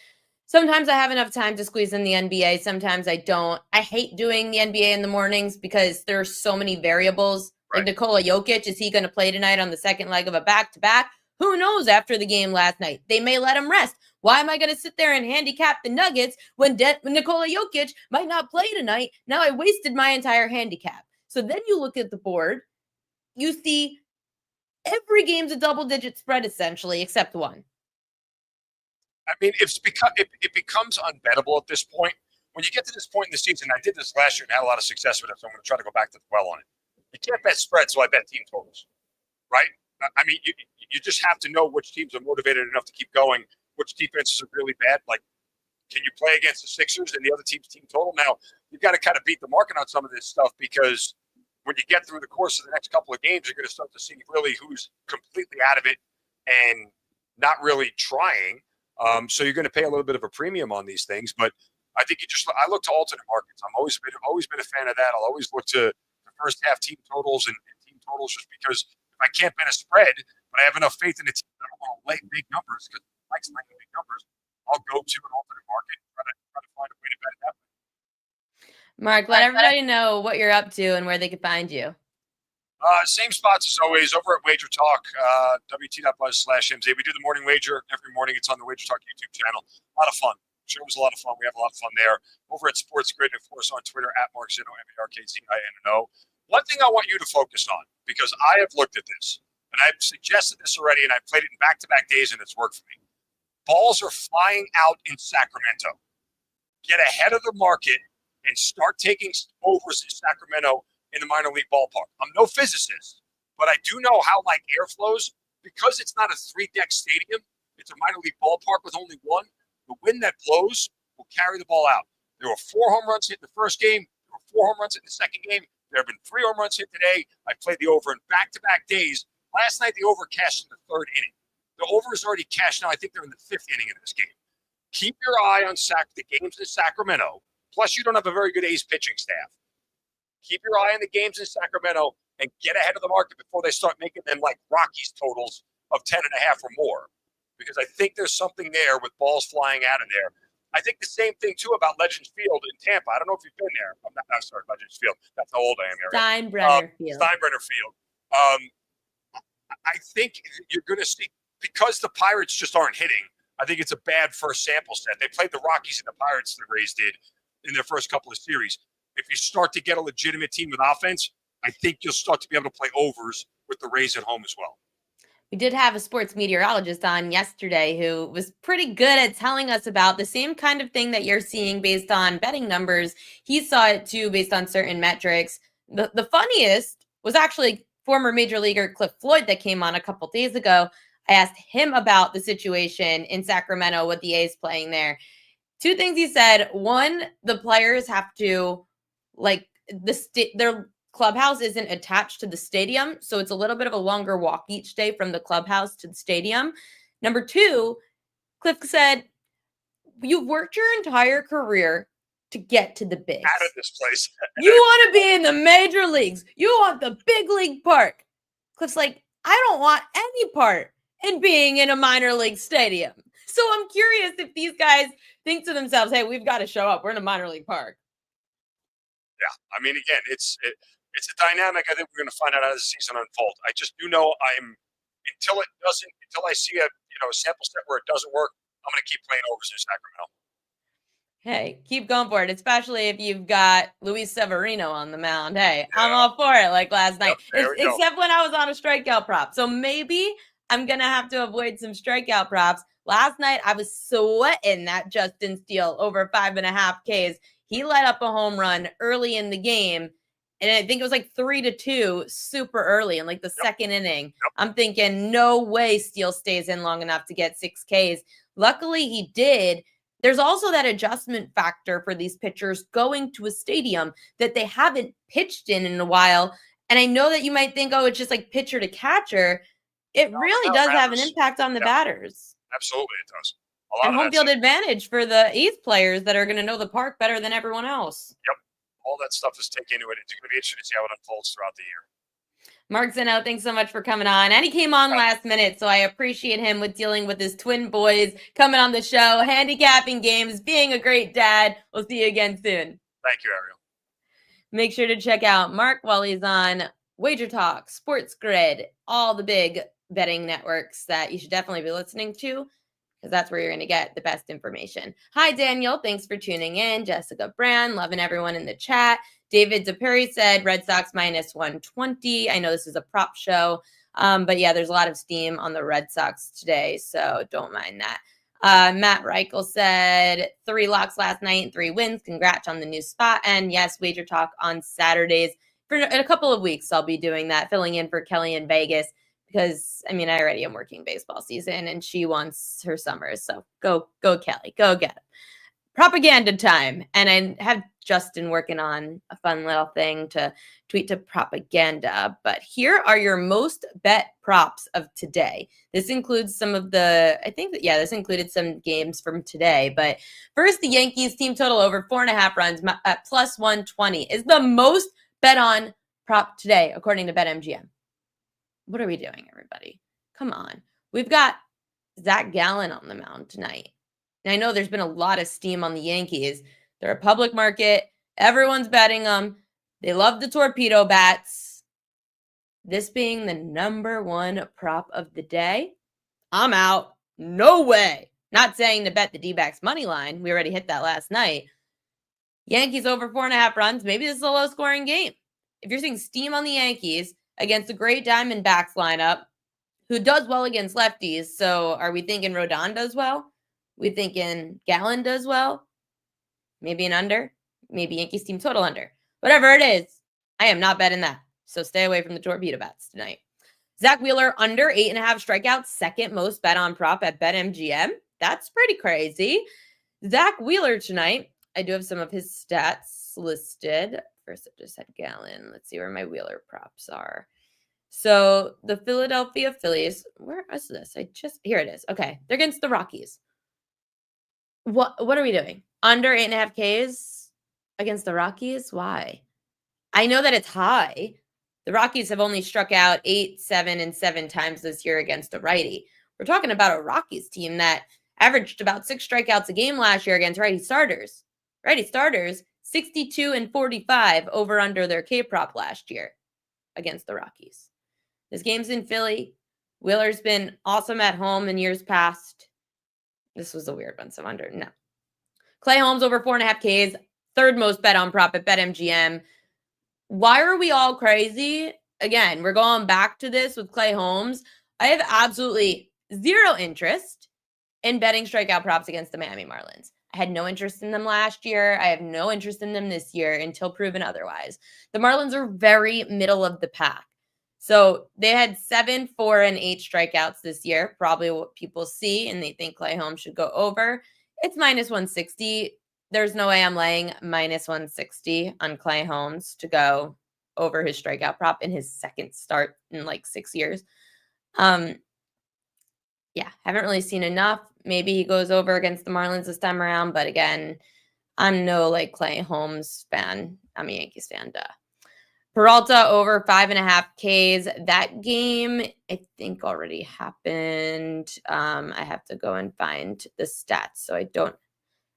Sometimes I have enough time to squeeze in the NBA. Sometimes I don't. I hate doing the NBA in the mornings because there are so many variables. Right. Like Nikola Jokic, is he going to play tonight on the second leg of a back-to-back? Who knows after the game last night? They may let him rest. Why am I going to sit there and handicap the Nuggets when Nikola Jokic might not play tonight? Now I wasted my entire handicap. So then you look at the board. You see every game's a double-digit spread, essentially, except one. I mean, it becomes unbettable at this point. When you get to this point in the season, I did this last year and had a lot of success with it, so I'm going to try to go back to the well on it. You can't bet spreads, so I bet team totals, right? I mean, you just have to know which teams are motivated enough to keep going, which defenses are really bad. Like, can you play against the Sixers and the other team's team total? Now, you've got to kind of beat the market on some of this stuff because when you get through the course of the next couple of games, you're going to start to see really who's completely out of it and not really trying. So you're going to pay a little bit of a premium on these things, but I think I look to alternate markets. I'm always been a fan of that. I'll always look to the first half team totals and team totals just because if I can't bet a spread, but I have enough faith in the team, I don't want to lay big numbers because I like laying big numbers. I'll go to an alternate market and try to find a way to bet it that way. Mark, let everybody know what you're up to and where they can find you. Same spots as always over at Wager Talk, wt.buzz/MZ. We do the morning wager every morning. It's on the Wager Talk YouTube channel. A lot of fun. Sure, it was a lot of fun. We have a lot of fun there. Over at Sports Grid, and of course on Twitter at MarkZino, MarkZino. One thing I want you to focus on, because I have looked at this, and I've suggested this already, and I've played it in back-to-back days, and it's worked for me. Balls are flying out in Sacramento. Get ahead of the market and start taking overs in Sacramento in the minor league ballpark. I'm no physicist, but I do know how air flows. Because it's not a 3-deck stadium, it's a minor league ballpark with only one. The wind that blows will carry the ball out. There were 4 home runs hit in the first game. There were 4 home runs hit in the second game. There have been 3 home runs hit today. I played the over in back-to-back days. Last night, the over cashed in the 3rd inning. The over is already cashed now. I think they're in the 5th inning of this game. Keep your eye on the games in Sacramento. Plus, you don't have a very good A's pitching staff. Keep your eye on the games in Sacramento and get ahead of the market before they start making them like Rockies totals of 10.5 or more. Because I think there's something there with balls flying out of there. I think the same thing, too, about Legends Field in Tampa. I don't know if you've been there. I'm sorry, Legends Field. That's how old I am, Aaron. Steinbrenner Field. Steinbrenner Field. I think you're going to see, because the Pirates just aren't hitting, I think it's a bad first sample set. They played the Rockies and the Pirates, the Rays did, in their first couple of series. If you start to get a legitimate team with offense, I think you'll start to be able to play overs with the Rays at home as well. We did have a sports meteorologist on yesterday who was pretty good at telling us about the same kind of thing that you're seeing based on betting numbers. He saw it too based on certain metrics. The funniest was actually former major leaguer Cliff Floyd that came on a couple days ago. I asked him about the situation in Sacramento with the A's playing there. Two things he said. One, the players have to, like, their clubhouse isn't attached to the stadium, so it's a little bit of a longer walk each day from the clubhouse to the stadium. Number two, Cliff said, you've worked your entire career to get to the bigs. Out of this place. You want to be in the major leagues. You want the big league park. Cliff's like, I don't want any part in being in a minor league stadium. So I'm curious if these guys think to themselves, hey, we've got to show up. We're in a minor league park. Yeah. I mean, again, it's a dynamic I think we're going to find out as the season unfolds. I just do know until I see a sample set where it doesn't work, I'm going to keep playing overs in Sacramento. Hey, keep going for it, especially if you've got Luis Severino on the mound. Hey, yeah. I'm all for it like last night, except when I was on a strikeout prop. So maybe I'm going to have to avoid some strikeout props. Last night, I was sweating that Justin Steele over 5.5 Ks. He let up a home run early in the game, and I think it was like 3-2 super early in like the second inning. I'm thinking, no way Steele stays in long enough to get 6 Ks. Luckily, he did. There's also that adjustment factor for these pitchers going to a stadium that they haven't pitched in a while. And I know that you might think, oh, it's just like pitcher to catcher. It really does have an impact on the batters. Absolutely, it does. And home field advantage for the A's players that are going to know the park better than everyone else. Yep. All that stuff is taken into it. It's going to be interesting to see how it unfolds throughout the year. Mark Zeno, thanks so much for coming on. And he came on last minute, so I appreciate him with dealing with his twin boys, coming on the show, handicapping games, being a great dad. We'll see you again soon. Thank you, Ariel. Make sure to check out Mark while he's on Wager Talk, Sports Grid, all the big betting networks that you should definitely be listening to, because that's where you're going to get the best information. Hi, Daniel. Thanks for tuning in. Jessica Brand, loving everyone in the chat. David DePerry said Red Sox minus 120. I know this is a prop show, but yeah, there's a lot of steam on the Red Sox today, so don't mind that. Matt Reichel said 3 locks last night and 3 wins. Congrats on the new spot. And yes, Wager Talk on Saturdays. In a couple of weeks, I'll be doing that, filling in for Kelly in Vegas, because, I mean, I already am working baseball season and she wants her summers. So go Kelly, go get it. Propaganda time. And I have Justin working on a fun little thing to tweet to propaganda. But here are your most bet props of today. This includes some of the, this included some games from today. But first, the Yankees team total over 4.5 runs at plus 120 is the most bet on prop today, according to BetMGM. What are we doing, everybody? Come on. We've got Zach Gallen on the mound tonight. And I know there's been a lot of steam on the Yankees. They're a public market. Everyone's betting them. They love the torpedo bats. This being the number 1 prop of the day, I'm out. No way. Not saying to bet the D-backs money line. We already hit that last night. Yankees over 4.5 runs. Maybe this is a low-scoring game. If you're seeing steam on the Yankees against a great Diamondbacks lineup, who does well against lefties, so are we thinking Rodon does well? We thinking Gallen does well? Maybe an under? Maybe Yankees team total under. Whatever it is, I am not betting that. So stay away from the torpedo bats tonight. Zach Wheeler under 8.5 strikeouts, second most bet on prop at BetMGM. That's pretty crazy. Zach Wheeler tonight, I do have some of his stats listed. First, I just had Gallen. Let's see where my Wheeler props are. So the Philadelphia Phillies, where is this? Here it is. Okay, they're against the Rockies. What are we doing? Under 8.5 Ks against the Rockies? Why? I know that it's high. The Rockies have only struck out 8, 7, and 7 times this year against a righty. We're talking about a Rockies team that averaged about 6 strikeouts a game last year against righty starters. Righty starters, 62 and 45 over under their K prop last year against the Rockies. This game's in Philly. Wheeler's been awesome at home in years past. This was a weird one, so under. No. Clay Holmes over 4.5 Ks, third most bet on prop at BetMGM. Why are we all crazy? Again, we're going back to this with Clay Holmes. I have absolutely zero interest in betting strikeout props against the Miami Marlins. I had no interest in them last year. I have no interest in them this year until proven otherwise. The Marlins are very middle of the pack. So they had 7, 4, and 8 strikeouts this year. Probably what people see, and they think Clay Holmes should go over. It's minus 160. There's no way I'm laying minus 160 on Clay Holmes to go over his strikeout prop in his second start in like 6 years. Yeah, haven't really seen enough. Maybe he goes over against the Marlins this time around, but again, I'm no like Clay Holmes fan. I'm a Yankees fan, duh. Peralta over 5.5 Ks. That game, I think, already happened. I have to go and find the stats, so I don't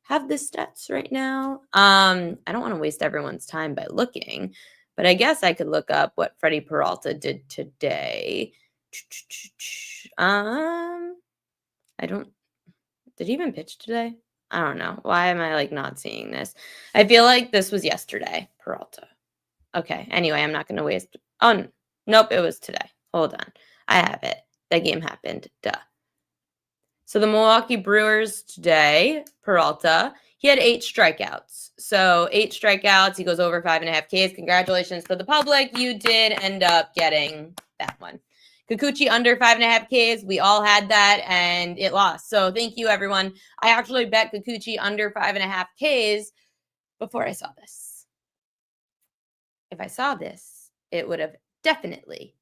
have the stats right now. I don't want to waste everyone's time by looking, but I guess I could look up what Freddie Peralta did today. I don't. Did he even pitch today? I don't know. Why am I like not seeing this? I feel like this was yesterday, Peralta. Okay. Anyway, I'm not going to waste. Oh, nope. It was today. Hold on. I have it. That game happened. Duh. So the Milwaukee Brewers today, Peralta, he had 8 strikeouts. So 8 strikeouts. He goes over 5.5 Ks. Congratulations to the public. You did end up getting that one. Kikuchi under 5.5 Ks. We all had that, and it lost. So thank you, everyone. I actually bet Kikuchi under 5.5 Ks before I saw this. If I saw this, it would have definitely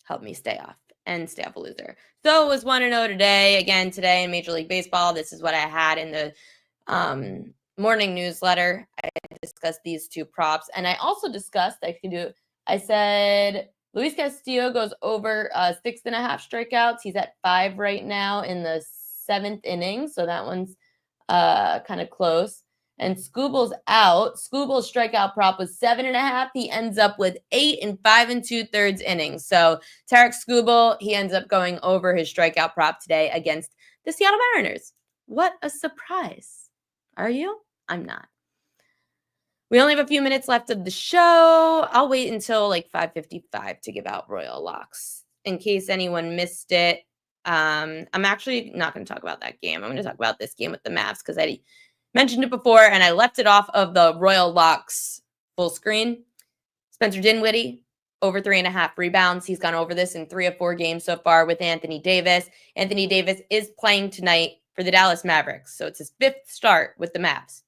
helped me stay off a loser. So it was 1-0 today. Again, today in Major League Baseball, this is what I had in the morning newsletter. I discussed these 2 props, and I also discussed, I said Luis Castillo goes over 6.5 strikeouts. He's at 5 right now in the 7th inning, so that one's kind of close. And Skubal's out. Skubal's strikeout prop was 7.5. He ends up with 8 and 5 2/3 innings. So Tarek Skubal, he ends up going over his strikeout prop today against the Seattle Mariners. What a surprise. Are you? I'm not. We only have a few minutes left of the show. I'll wait until like 5:55 to give out Royal Locks in case anyone missed it. I'm actually not going to talk about that game. I'm going to talk about this game with the Mavs because I mentioned it before, and I left it off of the Royal Locks full screen. Spencer Dinwiddie, over 3.5 rebounds. He's gone over this in 3 of 4 games so far with Anthony Davis. Anthony Davis is playing tonight for the Dallas Mavericks, so it's his 5th start with the Mavs.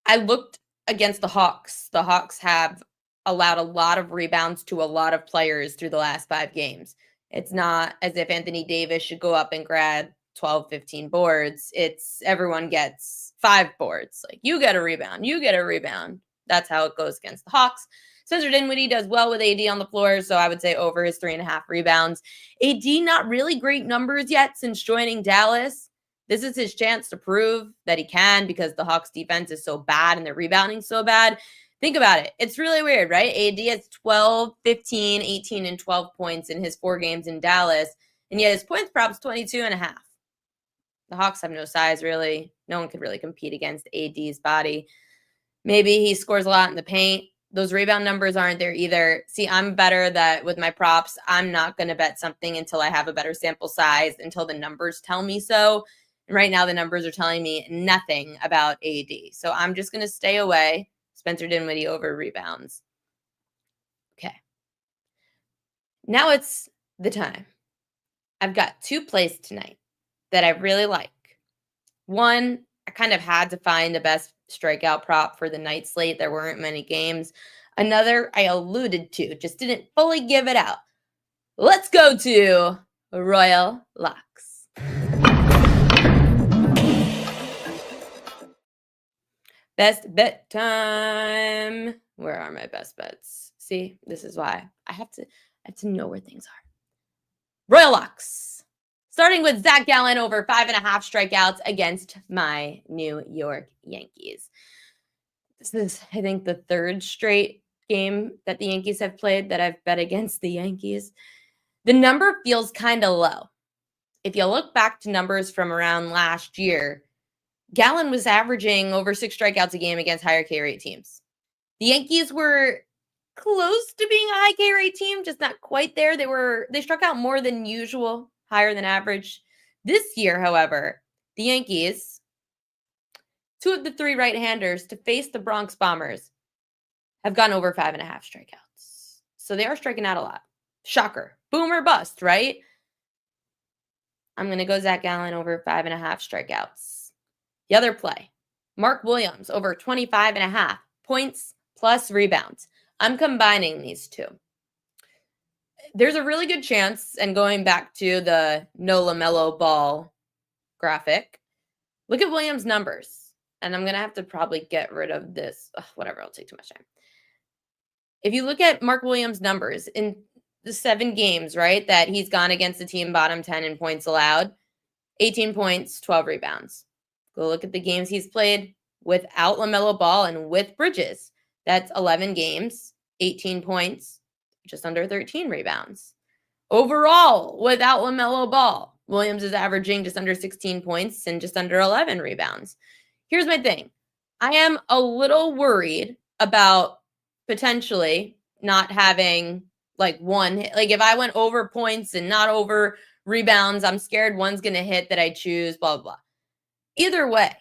I looked against the Hawks. The Hawks have allowed a lot of rebounds to a lot of players through the last 5 games. It's not as if Anthony Davis should go up and grab 12, 15 boards. It's everyone gets 5 boards. Like, you get a rebound, you get a rebound. That's how it goes against the Hawks. Spencer Dinwiddie does well with AD on the floor, so I would say over his 3.5 rebounds. AD, not really great numbers yet since joining Dallas. This is his chance to prove that he can because the Hawks defense is so bad and they're rebounding so bad. Think about it. It's really weird, right? AD has 12, 15, 18, and 12 points in his 4 games in Dallas, and yet his points prop's 22.5. The Hawks have no size, really. No one could really compete against AD's body. Maybe he scores a lot in the paint. Those rebound numbers aren't there either. See, I'm better that with my props, I'm not going to bet something until I have a better sample size, until the numbers tell me so. And right now, the numbers are telling me nothing about AD. So I'm just going to stay away. Spencer Dinwiddie over rebounds. Okay. Now it's the time. I've got 2 plays tonight that I really like. One, I kind of had to find the best strikeout prop for the night slate. There weren't many games. Another I alluded to, just didn't fully give it out. Let's go to Royal Locks. Best bet time. Where are my best bets? See, this is why I have to know where things are. Royal Locks. Starting with Zach Gallen over 5.5 strikeouts against my New York Yankees. This is, I think, the 3rd straight game that the Yankees have played that I've bet against the Yankees. The number feels kind of low. If you look back to numbers from around last year, Gallen was averaging over 6 strikeouts a game against higher K rate teams. The Yankees were close to being a high K rate team, just not quite there. They struck out more than usual, higher than average. This year, however, the Yankees, 2 of the 3 right-handers to face the Bronx Bombers, have gone over 5.5 strikeouts. So they are striking out a lot. Shocker. Boom or bust, right? I'm going to go Zach Gallen over 5.5 strikeouts. The other play, Mark Williams over 25.5 points plus rebounds. I'm combining these two. There's a really good chance, and going back to the no LaMelo Ball graphic, look at Williams' numbers. And I'm going to have to probably get rid of this. Ugh, whatever, it'll take too much time. If you look at Mark Williams' numbers in the 7 games, right, that he's gone against the team bottom 10 in points allowed, 18 points, 12 rebounds. Go look at the games he's played without LaMelo Ball and with Bridges. That's 11 games, 18 points, just under 13 rebounds. Overall, without LaMelo Ball, Williams is averaging just under 16 points and just under 11 rebounds. Here's my thing. I am a little worried about potentially not having like one hit. Like if I went over points and not over rebounds, I'm scared one's going to hit that I choose, blah, blah, blah. Either way,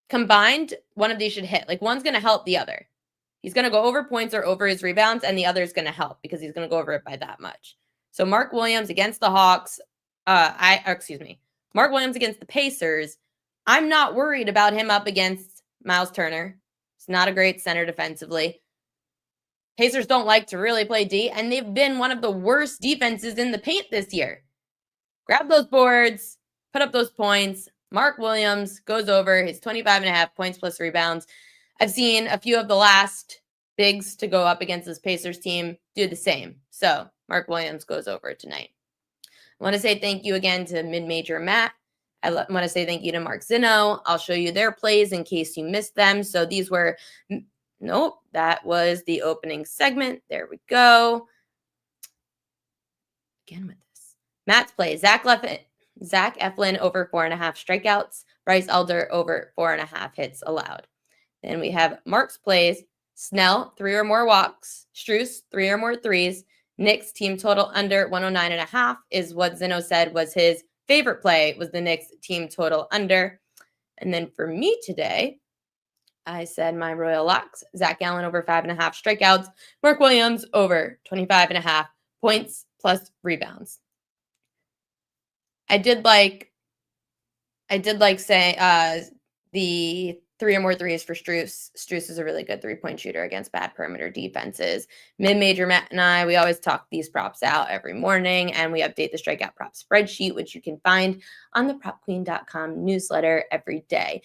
combined, one of these should hit. Like one's going to help the other. He's going to go over points or over his rebounds, and the other is going to help because he's going to go over it by that much. So Mark Williams against the Hawks, Mark Williams against the Pacers. I'm not worried about him up against Miles Turner. He's not a great center defensively. Pacers don't like to really play D, and they've been one of the worst defenses in the paint this year. Grab those boards, put up those points. Mark Williams goes over his 25.5 points plus rebounds. I've seen a few of the last bigs to go up against this Pacers team do the same. So Mark Williams goes over tonight. I want to say thank you again to Mid-Major Matt. I want to say thank you to Mark Zinno. I'll show you their plays in case you missed them. So these were, nope, that was the opening segment. There we go. Again with this. Matt's plays. Zach Eflin over 4.5 strikeouts. Bryce Elder over 4.5 hits allowed. Then we have Mark's plays. Snell, 3 or more walks. Strus, 3 or more threes. Knicks team total under 109.5 is what Zinno said was his favorite play, was the Knicks team total under. And then for me today, I said my Royal Locks, Zach Gallen over 5.5 strikeouts, Mark Williams over 25.5 points plus rebounds. I did like say the 3 or more threes for Strus. Strus is a really good 3-point shooter against bad perimeter defenses. Mid-Major Matt and I, we always talk these props out every morning, and we update the strikeout prop spreadsheet, which you can find on the propqueen.com newsletter every day.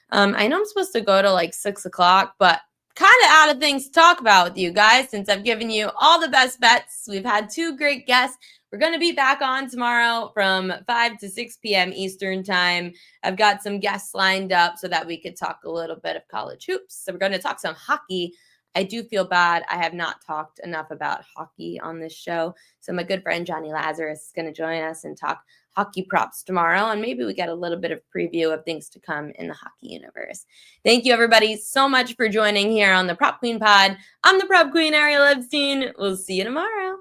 I know I'm supposed to go to like 6 o'clock, but kind of out of things to talk about with you guys since I've given you all the best bets. We've had 2 great guests. We're going to be back on tomorrow from 5 to 6 p.m. Eastern time. I've got some guests lined up so that we could talk a little bit of college hoops. So we're going to talk some hockey. I do feel bad. I have not talked enough about hockey on this show. So my good friend Johnny Lazarus is going to join us and talk hockey props tomorrow. And maybe we get a little bit of preview of things to come in the hockey universe. Thank you, everybody, so much for joining here on the Prop Queen Pod. I'm the Prop Queen, Ariel Epstein. We'll see you tomorrow.